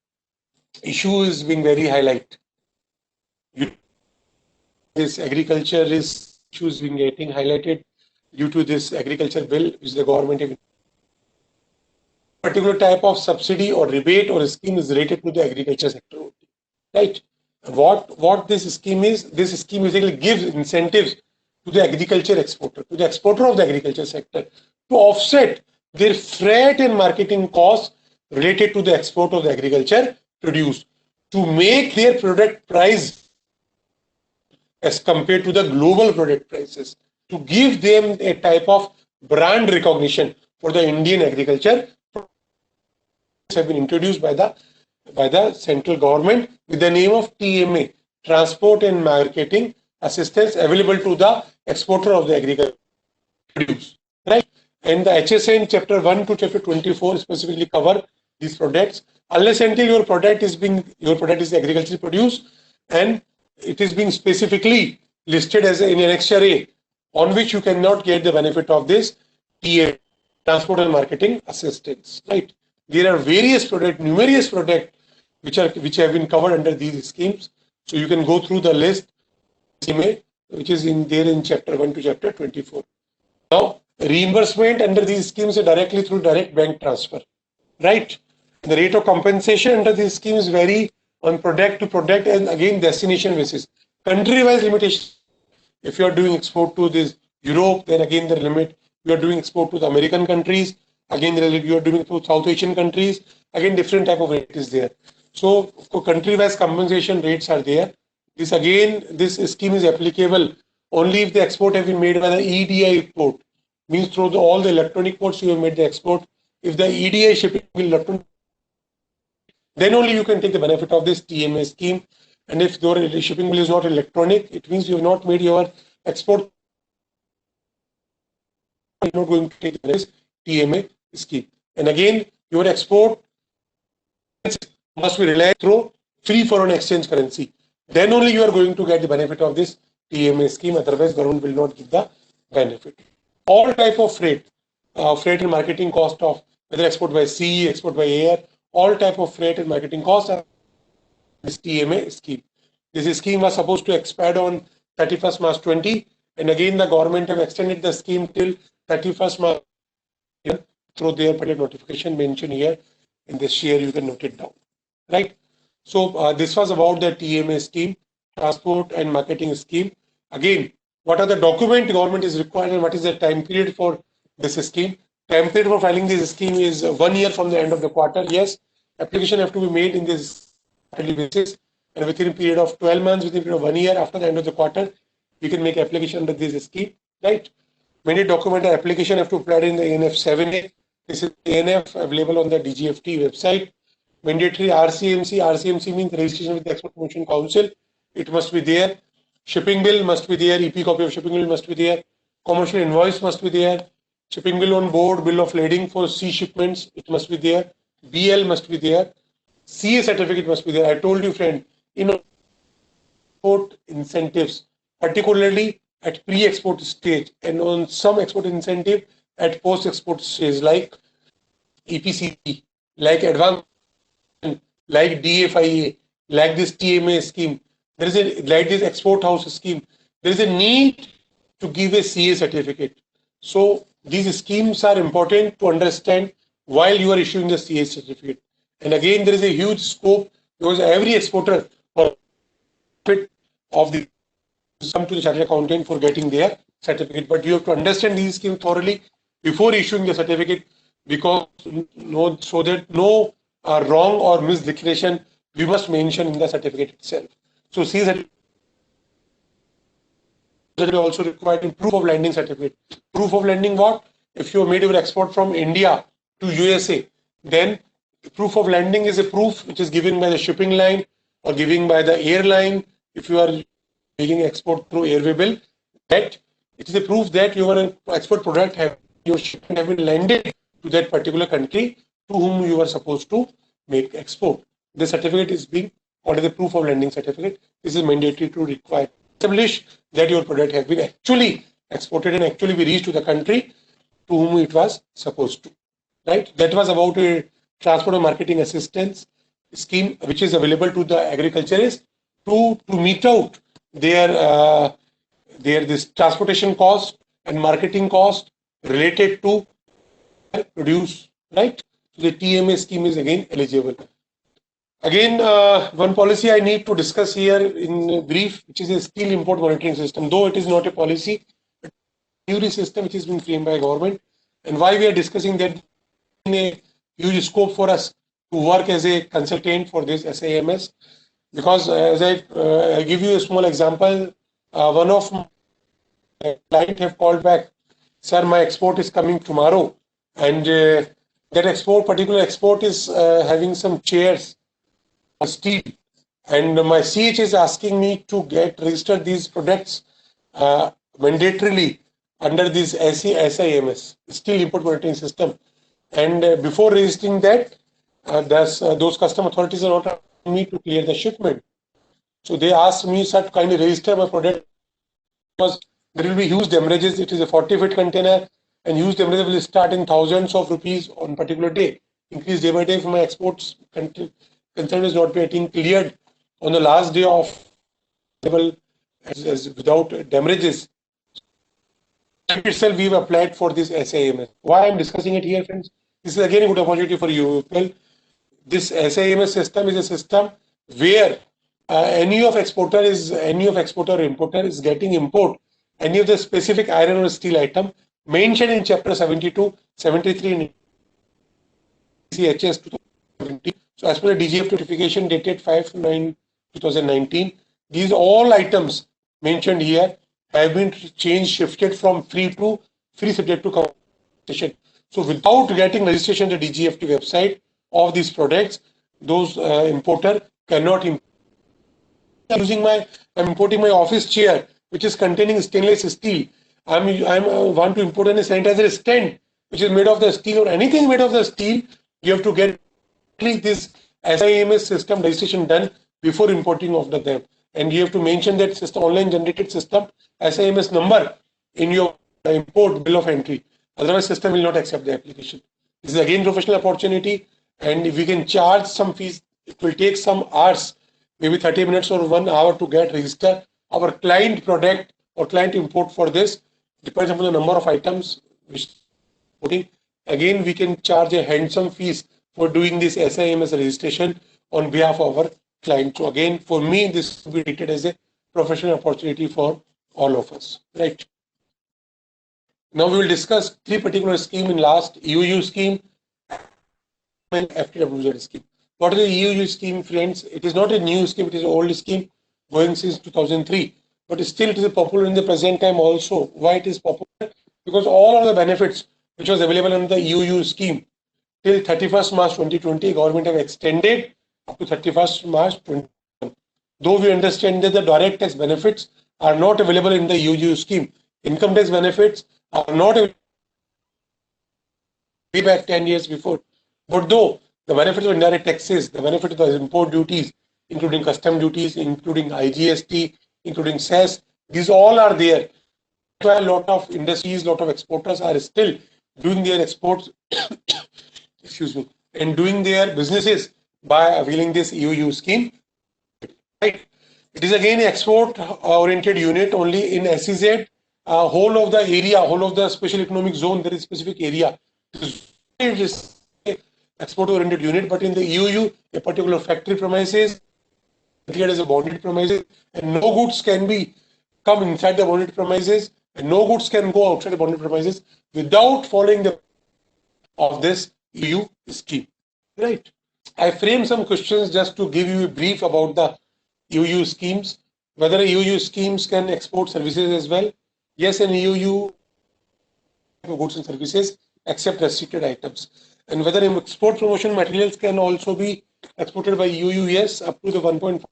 issue is being very highlighted. This agriculturist issue is being getting highlighted due to this agriculture bill which the government have. particular type of subsidy or rebate or scheme is related to the agriculture sector only, right? What this scheme is, this scheme basically gives incentives to the agriculture exporter, to the exporter of the agriculture sector, to offset their freight and marketing costs related to the export of the agriculture produce, to make their product price as compared to the global product prices, to give them a type of brand recognition for the Indian agriculture. Have been introduced by the central government with the name of TMA, Transport and Marketing Assistance, available to the exporter of the agriculture produce, right? And the HSN chapter 1 to chapter 24 specifically cover these products. Unless until your product is agricultural produce and it is being specifically listed as in Annexure A, on which you cannot get the benefit of this TMA, Transport and Marketing Assistance, right? There are various products, numerous products which have been covered under these schemes. So you can go through the list, which is in chapter 1 to chapter 24. Now, reimbursement under these schemes is directly through direct bank transfer, right? The rate of compensation under these schemes vary on product to product and again destination basis. Country-wise limitation. If you are doing export to this Europe, then again the limit. You are doing export to the American countries, again you are doing to South Asian countries, again different type of rate is there. So country-wise compensation rates are there. This scheme is applicable only if the export has been made by the EDI port, means through all the electronic ports you have made the export. If the EDI shipping will electronic, then only you can take the benefit of this TMA scheme. And if your shipping bill is not electronic, it means you have not made your export. You are not going to take this TMA scheme. And again, your export must be realized through free foreign exchange currency. Then only you are going to get the benefit of this TMA scheme. Otherwise, government will not give the benefit. All type of freight and marketing cost of whether export by sea, export by air, all type of freight and marketing costs are this TMA scheme. This scheme was supposed to expire on 31st March 20, and again the government have extended the scheme till 31st March through their public notification mentioned here in this share. You can note it down, right? So this was about the TMA scheme, transport and marketing scheme. Again, what are the documents government is required and what is the time period for this scheme? Time period for filing this scheme is 1 year from the end of the quarter. Yes, application have to be made in this quarterly basis, and within a period of 12 months, within a period of 1 year after the end of the quarter, we can make application under this scheme, right? Many document application have to apply in the ANF 7A. This is ANF available on the DGFT website. Mandatory RCMC. RCMC means registration with the Export Promotion Council. It must be there. Shipping bill must be there. EP copy of shipping bill must be there. Commercial invoice must be there. Shipping bill on board, bill of lading for sea shipments, it must be there. BL must be there. CA certificate must be there. I told you, friend, export incentives, particularly at pre-export stage and on some export incentive at post-export stage, like EPCP, like advance, like DFIA, like this TMA scheme. There is like this export house scheme. There is a need to give a CA certificate. So these schemes are important to understand while you are issuing the CA certificate. And again, there is a huge scope because every exporter of the come to the chartered accountant for getting their certificate. But you have to understand these schemes thoroughly before issuing the certificate, because so that no wrong or misdeclaration we must mention in the certificate itself. So CA certificate also required in proof of landing certificate. Proof of landing what? If you have made your export from India to USA, then proof of landing is a proof which is given by the shipping line or given by the airline. If you are making export through airway bill, that it is a proof that your export product your shipment have been landed to that particular country to whom you are supposed to make export. The certificate is being called as a proof of landing certificate. This is mandatory to require establish that your product has been actually exported and actually be reached to the country to whom it was supposed to, right? That was about a transport and marketing assistance scheme which is available to the agriculturists to meet out their this transportation cost and marketing cost related to produce, right? the TMA scheme is again eligible. Again, one policy I need to discuss here in brief, which is a steel import monitoring system. Though it is not a policy, but a theory system which has been framed by government. And why we are discussing that in a huge scope for us to work as a consultant for this SIMS. Because as I give you a small example, one of my client have called back, sir, my export is coming tomorrow, and that particular export is having some chairs, steel, and my CH is asking me to get registered these products mandatorily under this SIMS, Steel Import Monitoring System. And before registering that, those custom authorities are not asking me to clear the shipment. So they asked me, sir, to kindly register my product because there will be huge damages. It is a 40-foot container, and huge damages will start in thousands of rupees on particular day. Increase day by day for my exports. Concern is not getting cleared on the last day of as without damages. Itself, we've applied for this SIMS. Why I'm discussing it here, friends? This is again a good opportunity for you. Well, this SIMS system is a system where any of exporter or importer is getting import any of the specific iron or steel item mentioned in chapter 72, 73 in CHS 2020. So as per the DGF notification dated 5/9/2019, these all items mentioned here have been shifted from free to free subject to compensation. So without getting registration to the DGFT website of these products, those importer cannot import. I'm importing my office chair, which is containing stainless steel. I want to import any sanitizer stand, which is made of the steel or anything made of the steel. You have to get this SIMS system registration done before importing of them, and you have to mention that system online generated system SIMS number in your import bill of entry. Otherwise, system will not accept the application. This is again professional opportunity, and if we can charge some fees, it will take some hours, maybe 30 minutes or 1 hour to get register our client product or client import for this. Depends upon the number of items which putting. Again, we can charge a handsome fees for doing this SIMS registration on behalf of our client. So again, for me, this will be treated as a professional opportunity for all of us, right? Now we will discuss 3 particular schemes in last: EOU scheme and FTWZ scheme. What is the EOU scheme, friends? It is not a new scheme; it is an old scheme going since 2003. But still, it is popular in the present time also. Why it is popular? Because all of the benefits which was available in the EOU scheme till 31st March 2020, government have extended up to 31st March 2021. Though we understand that the direct tax benefits are not available in the EOU scheme, income tax benefits are not available way back 10 years before. But though the benefits of indirect taxes, the benefit of the import duties, including custom duties, including IGST, including cess, these all are there. That's why a lot of industries, lot of exporters are still doing their exports, excuse me, and doing their businesses by availing this EOU scheme. Right? It is again export-oriented unit only in SEZ. Whole of the area, whole of the special economic zone, there is specific area. It is export-oriented unit, but in the EOU, a particular factory premises declared as a bonded premises, and no goods can come inside the bonded premises, and no goods can go outside the bonded premises without following the of this EOU scheme. Right? I framed some questions just to give you a brief about the EOU schemes. Whether EOU schemes can export services as well. Yes, an EOU goods and services except restricted items. And whether export promotion materials can also be exported by EOU, yes, up to the 1.5.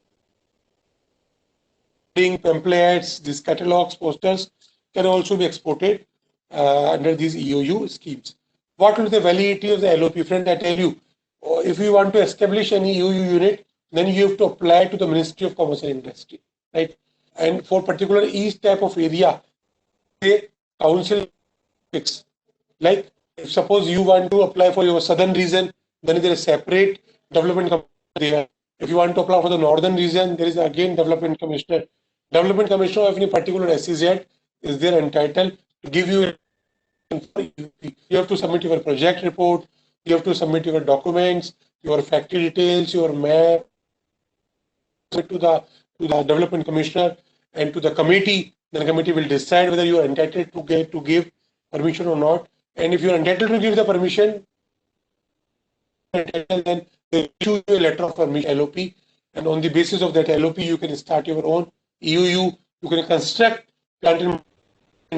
Pamphlets, these catalogs, posters can also be exported under these EOU schemes. What will be the validity of the LOP? Friend, I tell you, if you want to establish an EOU unit, then you have to apply to the Ministry of Commerce and Industry, right? And for particular each type of area, the council picks. Like, if suppose you want to apply for your southern region, then there is separate development commissioner there. If you want to apply for the northern region, there is again development commissioner. Development commissioner of any particular SEZ is there entitled to give you. You have to submit your project report, You have to submit your documents, your factory details, your map to the development commissioner and to the committee. Then the committee will decide whether you are entitled to give permission or not. And if you are entitled to give the permission, then they issue you a letter of permission, LOP, and on the basis of that LOP, you can start your own EUU. You can construct plant in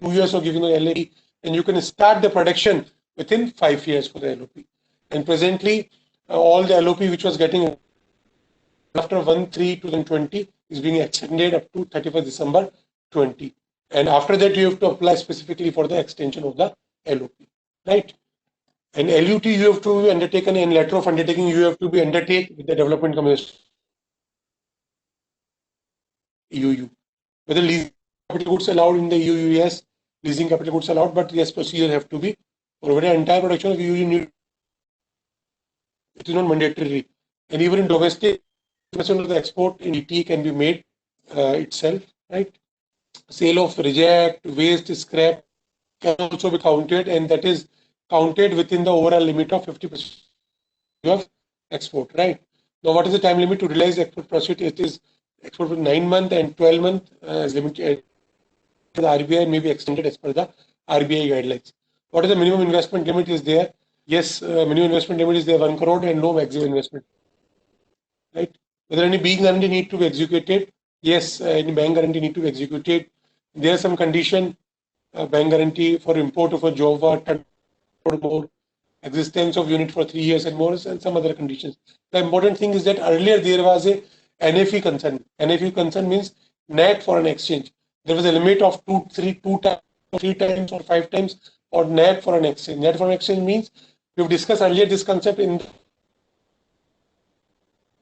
2 years of giving the LOP, and you can start the production within 5 years for the LOP. And presently, all the LOP which was getting after 1/3/2020 is being extended up to 31st December 20. And after that, you have to apply specifically for the extension of the LOP, right? And LUT you have to be undertaken, and letter of undertaking you have to be undertaken with the development commission. EUU. Whether leasing capital goods allowed in the EUU, yes, leasing capital goods allowed, but yes, procedures have to be. For whether entire production of EUU need, it is not mandatory. And even in domestic, percent of the export in ET can be made itself, right? Sale of reject, waste, scrap can also be counted, and that is counted within the overall limit of 50% of export, right? Now, what is the time limit to realize export profit? It is export for 9 months and 12 months as limited. The RBI may be extended as per the RBI guidelines. What is the minimum investment limit is there? Yes, minimum investment limit is there 1 crore and no maximum investment, right? Whether any bank guarantee need to be executed? Yes, any bank guarantee need to be executed. There are some condition, bank guarantee for import of a job or more, existence of unit for 3 years and more, and some other conditions. The important thing is that earlier there was a NFE concern. NFE concern means net foreign exchange. There was a limit of 3 times or 5 times or net foreign exchange. Net foreign exchange means we've discussed earlier this concept in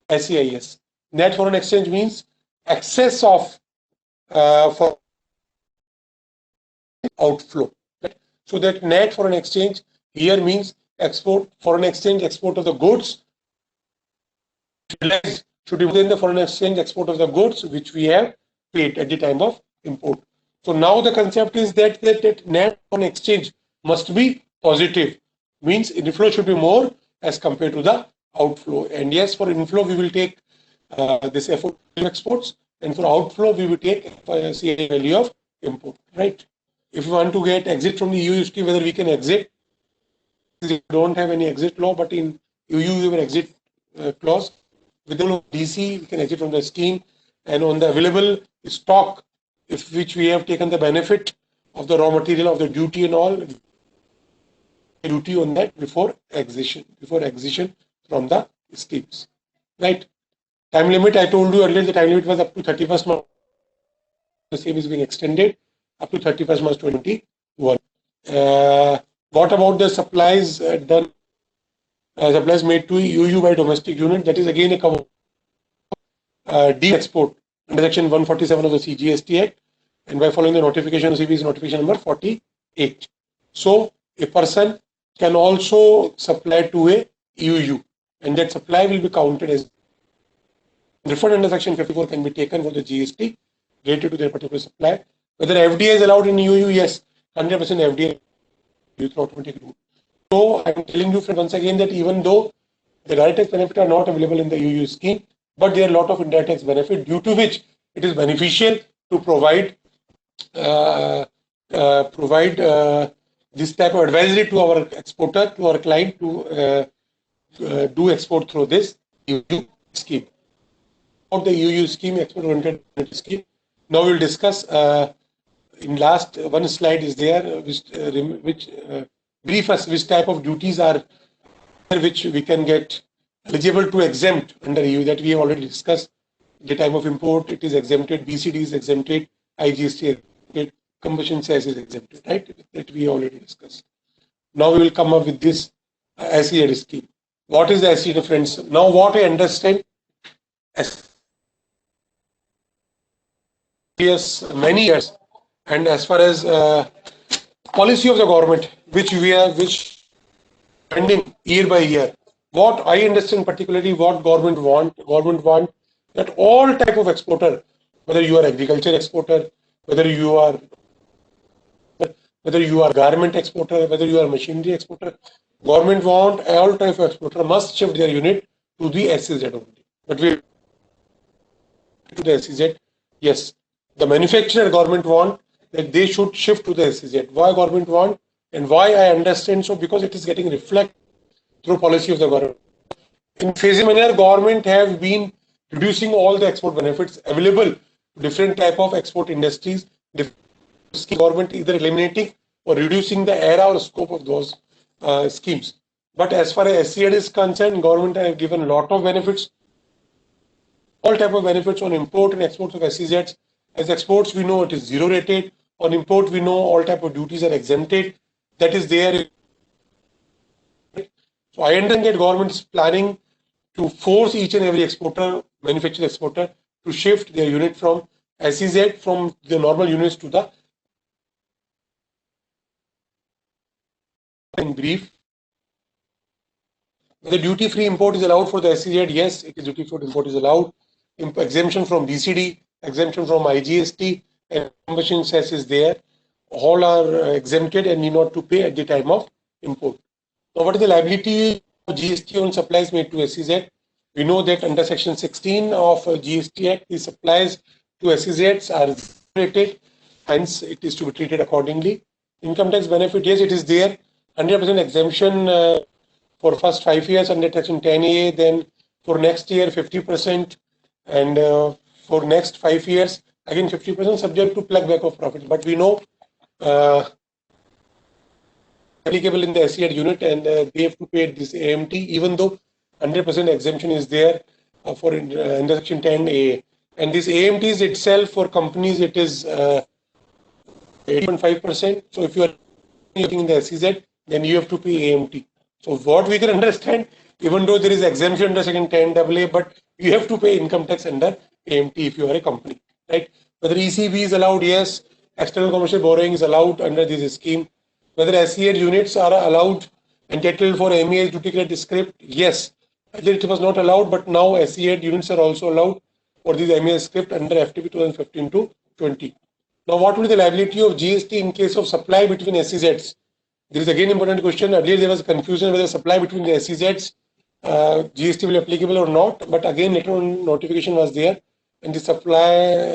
SEIS. Net foreign exchange means excess of for outflow. Right? So that net foreign exchange here means export, foreign exchange export of the goods should be within the foreign exchange export of the goods which we have paid at the time of import. So now the concept is that net foreign exchange must be positive, means inflow should be more as compared to the outflow. And yes, for inflow we will take this FOB exports, and for outflow we will take CA value of import, right? If we want to get exit from the EU scheme, whether we can exit, we don't have any exit law, but in EU we have an exit clause. With the DC, we can exit from the scheme, and on the available stock, which we have taken the benefit of the raw material of the duty and all, duty on that before exit from the schemes, right? Time limit, I told you earlier, the time limit was up to 31st March. The same is being extended up to 31st March 2021. What about the supplies done? Supplies made to EU by domestic unit, that is again a cover de-export under section 147 of the CGST Act, and by following the notification of CB's notification number 48. So a person can also supply to a EU, and that supply will be counted as referred under section 54 can be taken for the GST related to their particular supply. Whether FDI is allowed in EU, yes, 100% FDI through automatic route. So I'm telling you once again that even though the direct tax benefits are not available in the EU scheme, but there are a lot of indirect tax benefit due to which it is beneficial to provide this type of advisory to our exporter, to our client to do export through this EU scheme. About the EU scheme, export-oriented scheme. Now we'll discuss. In last one slide is there, which brief us which type of duties are which we can get eligible to exempt under EU, that we have already discussed. The time of import, it is exempted, BCD is exempted, IGST is exempted, combustion cess is exempted, right? That we already discussed. Now we will come up with this SEZ scheme. What is the SEZ, friends? Now what I understand, yes, many years, and as far as policy of the government, which we are pending year by year, what I understand particularly what government want that all type of exporter, whether you are agriculture exporter, whether you are garment exporter, whether you are machinery exporter, government want all type of exporter must shift their unit to the SEZ only. But we to the SEZ, yes, the manufacturer government want that they should shift to the SEZ. Why government want and why I understand so? Because it is getting reflected through policy of the government. In phasing manner, government have been reducing all the export benefits available to different type of export industries. Government either eliminating or reducing the era or scope of those schemes. But as far as SEZ is concerned, government have given a lot of benefits, all type of benefits on import and exports of SEZs. As exports, we know it is zero rated. On import, we know all type of duties are exempted. That is there. So I understand that government is planning to force each and every exporter, manufacturer exporter, to shift their unit from SEZ from the normal units to the. In brief, the duty-free import is allowed for the SEZ. Yes, it is duty-free import is allowed. Exemption from BCD, exemption from IGST, and combustion cess is there. All are exempted and need not to pay at the time of import. Now, what is the liability of GST on supplies made to SEZ? We know that under Section 16 of GST Act, the supplies to SEZs are rated, hence it is to be treated accordingly. Income tax benefit, yes, it is there. 100% exemption for first 5 years under Section 10A, then for next year 50%, and for next 5 years again 50% subject to plug back of profit. But we know applicable in the SEZ unit, and they have to pay this AMT even though 100% exemption is there for under Section 10A. And this AMT is itself for companies it is 8.5%. So if you are working in the SEZ, then you have to pay AMT. So what we can understand, even though there is exemption under Section 10AA, but you have to pay income tax under AMT if you are a company, right? Whether ECB is allowed, yes. External commercial borrowing is allowed under this scheme. Whether SEZ units are allowed entitled for MES duty credit script, yes. Earlier it was not allowed, but now SEZ units are also allowed for this MES script under FTP 2015 to 20. Now, what will be the liability of GST in case of supply between SEZs? There is again important question. Earlier there was confusion whether supply between the SEZs GST will be applicable or not. But again later on notification was there, and the supply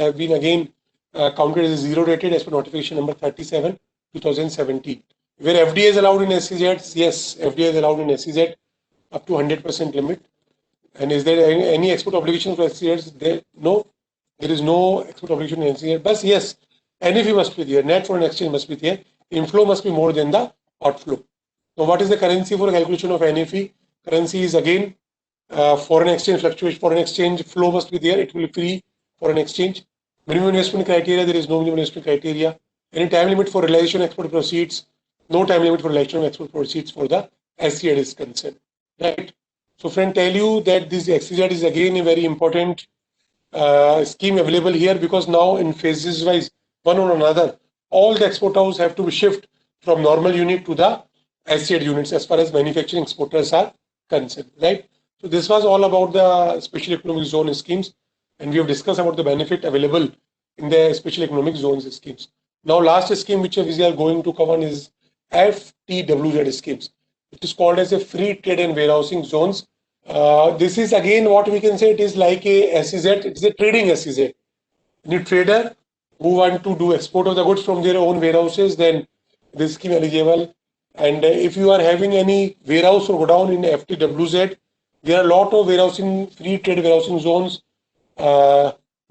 have been again counted as zero rated as per notification number 37 2017. Where FDI is allowed in SEZs, yes, FDI is allowed in SEZ up to 100% limit. And is there any export obligation for SEZs? There no, there is no export obligation in SEZ. But yes, NFE must be there. Net foreign exchange must be there. Inflow must be more than the outflow. Now, what is the currency for calculation of NFE? Currency is again foreign exchange fluctuation. Foreign exchange flow must be there. It will be free foreign exchange. Minimum investment criteria. There is no minimum investment criteria. Any time limit for realization of export proceeds. No time limit for realization of export proceeds for the SEZ is concerned. Right. So, friend, tell you that this SEZ is again a very important scheme available here, because now in phases wise, one or another, all the export houses have to be shift from normal unit to the SEZ units as far as manufacturing exporters are concerned, right? So this was all about the special economic zone schemes, and we have discussed about the benefit available in the special economic zones schemes. Now, last scheme which we are going to cover is FTWZ schemes. It is called as a free trade and warehousing zones. This is again what we can say, it is like a SEZ. It is a trading SEZ. Any trader who want to do export of the goods from their own warehouses, then this scheme eligible. And if you are having any warehouse or godown in FTWZ, there are a lot of warehousing, free trade warehousing zones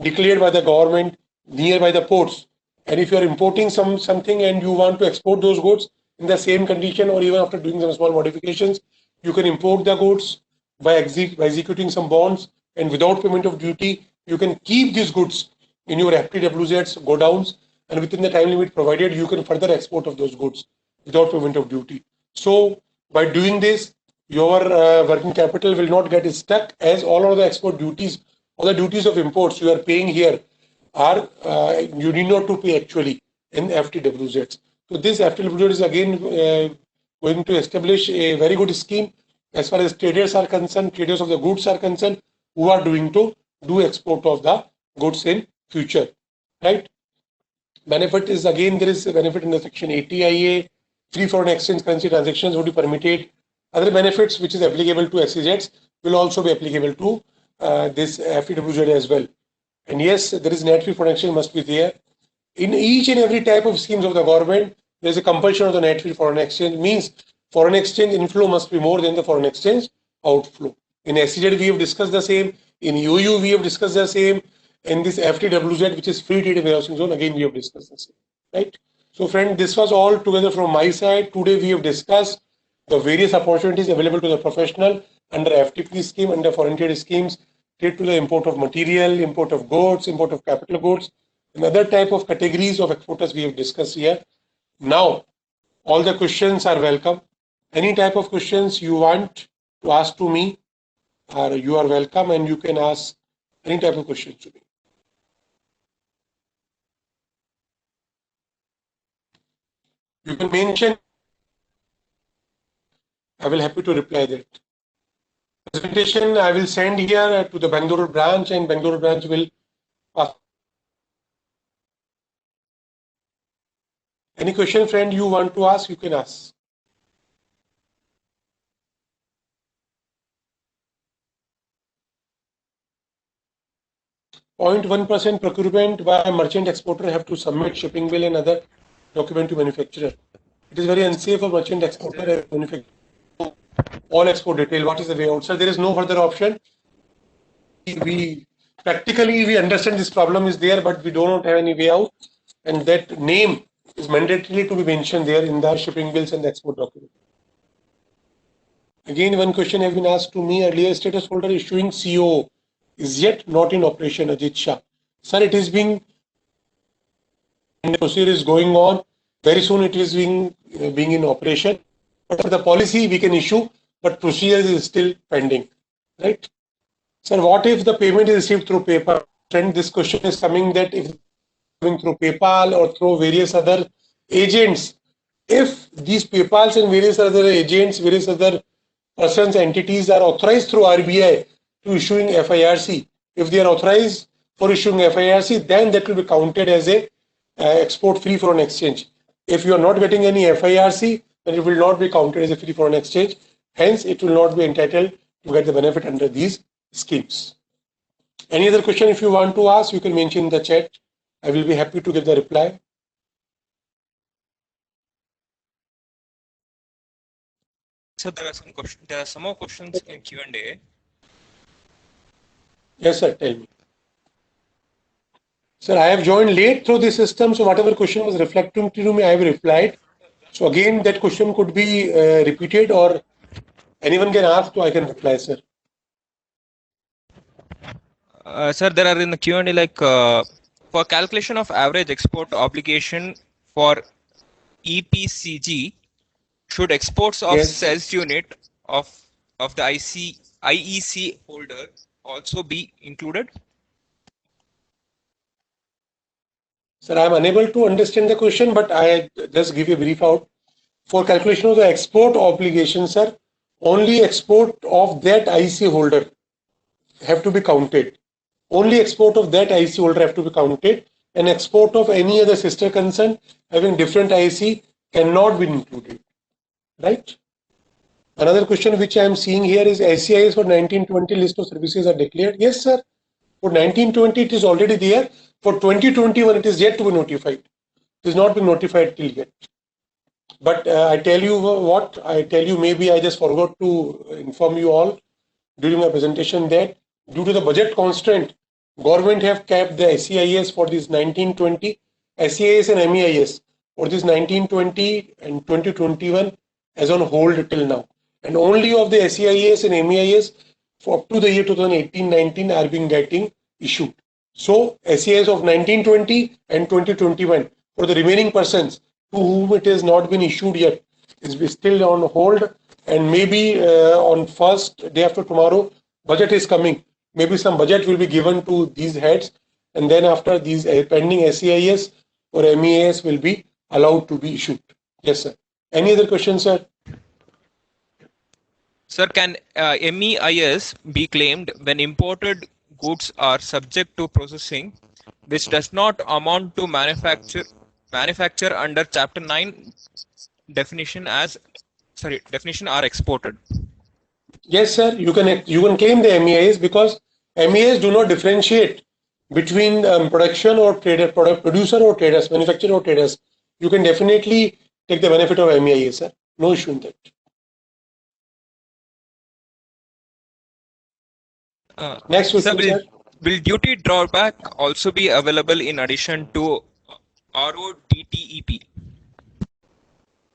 declared by the government nearby the ports. And if you are importing something and you want to export those goods in the same condition, or even after doing some small modifications, you can import the goods by executing some bonds, and without payment of duty, you can keep these goods in your FTWZs, godowns, and within the time limit provided, you can further export of those goods without payment of duty. So by doing this, your working capital will not get stuck, as all of the export duties or the duties of imports you are paying here are you need not to pay actually in FTWZs. So this FTWZ is again going to establish a very good scheme as far as traders are concerned, traders of the goods are concerned, who are doing to do export of the goods in future, right? Benefit is again, there is a benefit in the Section 80 IA. Free foreign exchange currency transactions would be permitted other benefits which is applicable to SEZs will also be applicable to this FEWZ as well. And yes, there is net fee foreign exchange must be there. In each and every type of schemes of the government, there is a compulsion of the net free foreign exchange. Means foreign exchange inflow must be more than the foreign exchange outflow. In SEZ we have discussed the same. In UU we have discussed the same. In this FTWZ, which is free trade warehousing zone, again we have discussed the same. Right. So friend, this was all together from my side. Today we have discussed the various opportunities available to the professional under FTP scheme, under foreign trade schemes, trade to the import of material, import of goods, import of capital goods, and other type of categories of exporters we have discussed here. Now, all the questions are welcome. Any type of questions you want to ask to me, you are welcome, and you can ask any type of questions to me. You can mention. I will happy to reply that. Presentation I will send here to the Bangalore branch, and Bangalore branch will ask. Any question, friend, you want to ask, you can ask. Point 1% procurement by a merchant exporter have to submit shipping bill and other document to manufacturer. It is very unsafe for merchant exporter and manufacturer. All export detail. What is the way out? So there is no further option. We practically we understand this problem is there, but we do not have any way out, and that name is mandatory to be mentioned there in the shipping bills and the export document. Again, one question has been asked to me earlier. Status holder issuing CO is yet not in operation. Ajit Shah, sir, it is being, and the procedure is going on. Very soon it is being in operation. But for the policy we can issue, but procedure is still pending, right? Sir, what if the payment is received through PayPal? And this question is coming that if going through PayPal or through various other agents, if these PayPals and various other agents, various other persons, entities are authorized through RBI to issuing FIRC, if they are authorized for issuing FIRC, then that will be counted as a export free foreign exchange. If you are not getting any FIRC, then it will not be counted as a free foreign exchange. Hence, it will not be entitled to get the benefit under these schemes. Any other question if you want to ask, you can mention in the chat. I will be happy to give the reply. So there are some questions. There are some more questions in Q&A. Yes, sir. Tell me. Sir, I have joined late through the system, so whatever question was reflecting to me, I have replied. So again, that question could be repeated, or anyone can ask, so I can reply, sir. Sir, there are in the Q&A like for calculation of average export obligation for EPCG, should exports of Yes. sales unit of the IEC holder also be included? Sir, I am unable to understand the question, but I just give you a brief out. For calculation of the export obligation, sir, only export of that IC holder have to be counted. Only export of that IC holder have to be counted, and export of any other sister concern having different IC cannot be included. Right? Another question which I am seeing here is SCIS for 1920 list of services are declared. Yes, sir. For 1920 it is already there. For 2021 it is yet to be notified. It has not been notified till yet. But I tell you what, I tell you, maybe I just forgot to inform you all during my presentation that due to the budget constraint, government have kept the SEIS for this 1920, SEIS and MEIS for this 1920 and 2021 as on hold till now. And only of the SEIS and MEIS for up to the year 2018-19 are being getting issued. So SEIS of 1920 and 2021 for the remaining persons to whom it has not been issued yet is still on hold, and maybe on first day after tomorrow budget is coming. Maybe some budget will be given to these heads, and then after these pending SEIS or MEIS will be allowed to be issued. Yes, sir. Any other questions, sir? Sir, can MEIS be claimed when imported goods are subject to processing which does not amount to manufacture under Chapter 9 definition as definition are exported. Yes, sir. You can claim the MEIS because MEIS do not differentiate between production or producer or traders, manufacturer or traders. You can definitely take the benefit of MEIS, sir. No issue in that. Next Sir, question, sir. will duty drawback also be available in addition to RODTEP?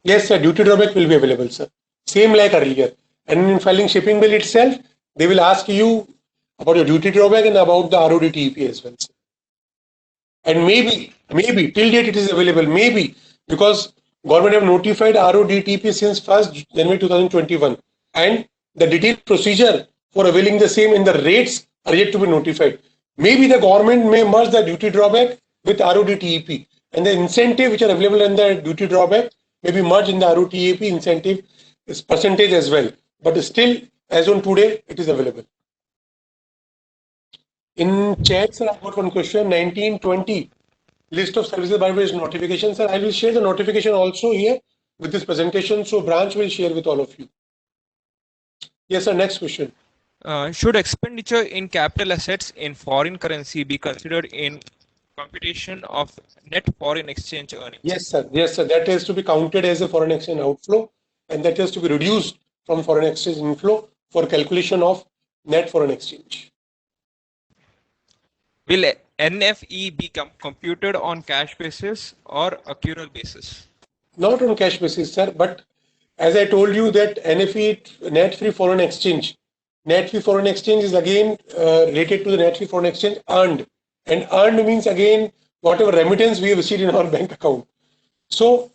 Yes, sir. Duty drawback will be available, sir. Same like earlier. And in filing shipping bill itself, they will ask you about your duty drawback and about the RODTEP as well, sir. And maybe till date it is available. Maybe because government have notified RODTEP since 1st January 2021, and the detailed procedure for availing the same and the rates are yet to be notified. Maybe the government may merge the duty drawback with RODTEP, and the incentive which are available in the duty drawback may be merged in the RODTEP incentive percentage as well. But still, as on today, it is available. In chat, sir, I got one question. 1920 list of services by which notification, sir. I will share the notification also here with this presentation. So branch will share with all of you. Yes, sir. Next question. Should expenditure in capital assets in foreign currency be considered in computation of net foreign exchange earnings? Yes, sir. Yes, sir. That has to be counted as a foreign exchange outflow, and that has to be reduced from foreign exchange inflow for calculation of net foreign exchange. Will NFE be computed on cash basis or accrual basis? Not on cash basis, sir, but as I told you that NFE, net free foreign exchange is again related to the net free foreign exchange earned, and earned means again whatever remittance we have received in our bank account. So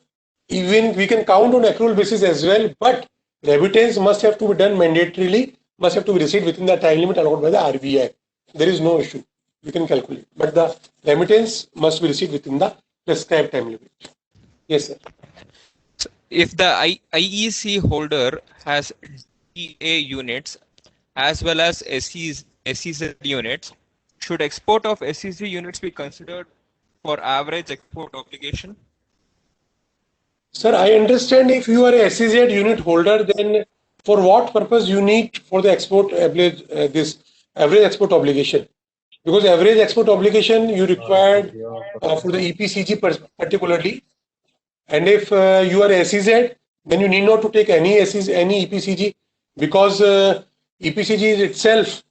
even we can count on accrual basis as well, but remittance must have to be done mandatorily, must have to be received within the time limit allowed by the RBI. There is no issue. You can calculate, but the remittance must be received within the prescribed time limit. Yes, sir. If the IEC holder has DA units as well as SEZ units, should export of SEZ units be considered for average export obligation? Sir, I understand if you are a SEZ unit holder, then for what purpose you need for the export this average export obligation? Because average export obligation you required for the EPCG particularly, and if you are SEZ, then you need not to take any EPCG, because EPCG is itself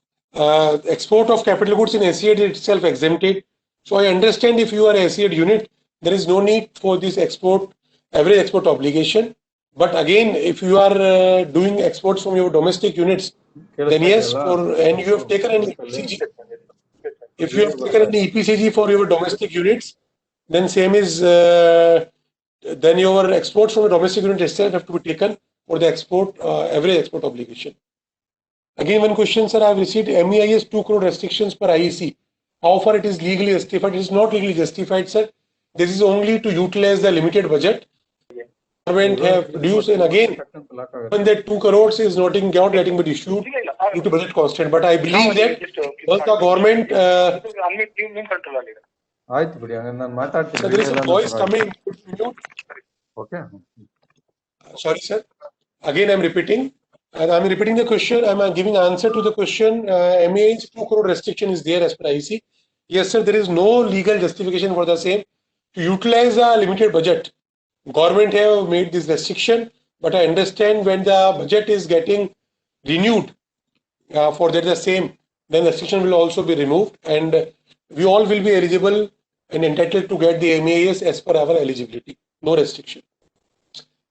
export of capital goods in SEZ is itself exempted. So I understand if you are a SEZ unit, there is no need for this average export obligation. But again, if you are doing exports from your domestic units, then yes, and you have taken an EPCG. If you have taken an EPCG for your domestic units, then same is then your exports from the domestic unit itself have to be taken for the average export obligation. Again, one question, sir. I have received MEIS 2 crore restrictions per IEC. How far it is legally justified? It is not legally justified, sir. This is only to utilize the limited budget government have produced, and again, when that 2 crores is not getting be issued due to budget constraint. But I believe that once the government, so there is a voice coming. Okay. Sorry, sir. Again, I'm repeating. And I'm repeating the question. I'm giving answer to the question. MEIS 2 crore restriction is there as per IEC. Yes, sir. There is no legal justification for the same. To utilize a limited budget, government have made this restriction. But I understand when the budget is getting renewed for that the same, then the restriction will also be removed, and we all will be eligible and entitled to get the MEIS as per our eligibility. No restriction.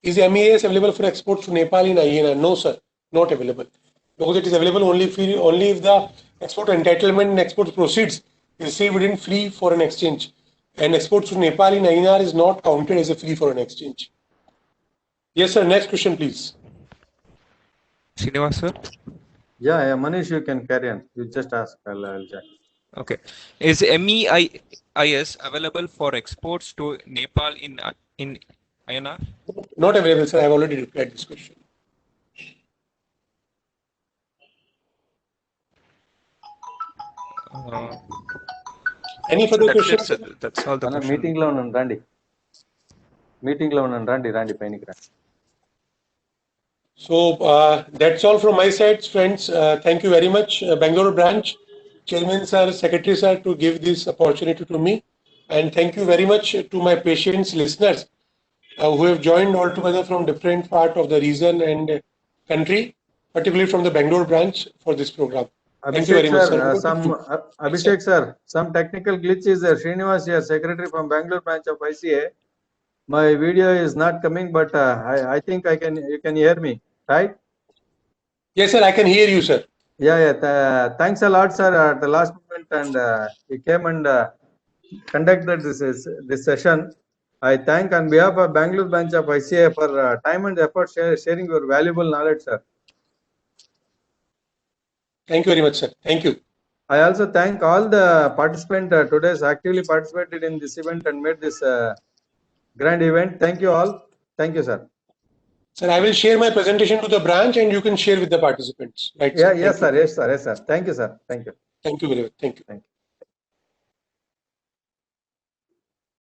Is MEIS available for exports to Nepal in INR? No, sir, not available, because it is available only if the export entitlement and export proceeds is received within free foreign exchange, and exports to Nepal in INR is not counted as a free foreign exchange. Yes, sir. Next question, please. Srinivas, sir. Yeah, Manish, you can carry on. You just ask. I'll check. Okay. Is MEIS available for exports to Nepal in INR? Not available, sir. I have already replied this question. Any further questions? That's all the question. Meeting lo unnan randi. Meeting lo unnan randi painiki randi. So that's all from my side, friends. Thank you very much, Bangalore branch, Chairman sir, Secretary sir, to give this opportunity to me. And thank you very much to my patients listeners who have joined all together from different part of the region and country, particularly from the Bangalore branch for this program. Thank you very much, sir. Abhishek sir, some technical glitch is there. Srinivas here, Secretary from Bangalore branch of ICA. My video is not coming, but I think you can hear me, right? Yes, sir, I can hear you, sir. Yeah. Thanks a lot, sir, at the last moment, and you came and conducted this session. I thank on behalf of Bangalore branch of ICA for time and effort sharing your valuable knowledge, sir. Thank you very much, sir. Thank you. I also thank all the participants today's actively participated in this event and made this grand event. Thank you all. Thank you, sir. Sir, I will share my presentation to the branch and you can share with the participants. Right, Yeah, sir? yes, sir. Yes, sir. Yes, sir. Thank you, sir. Thank you. Thank you very much. Thank you. Thank you.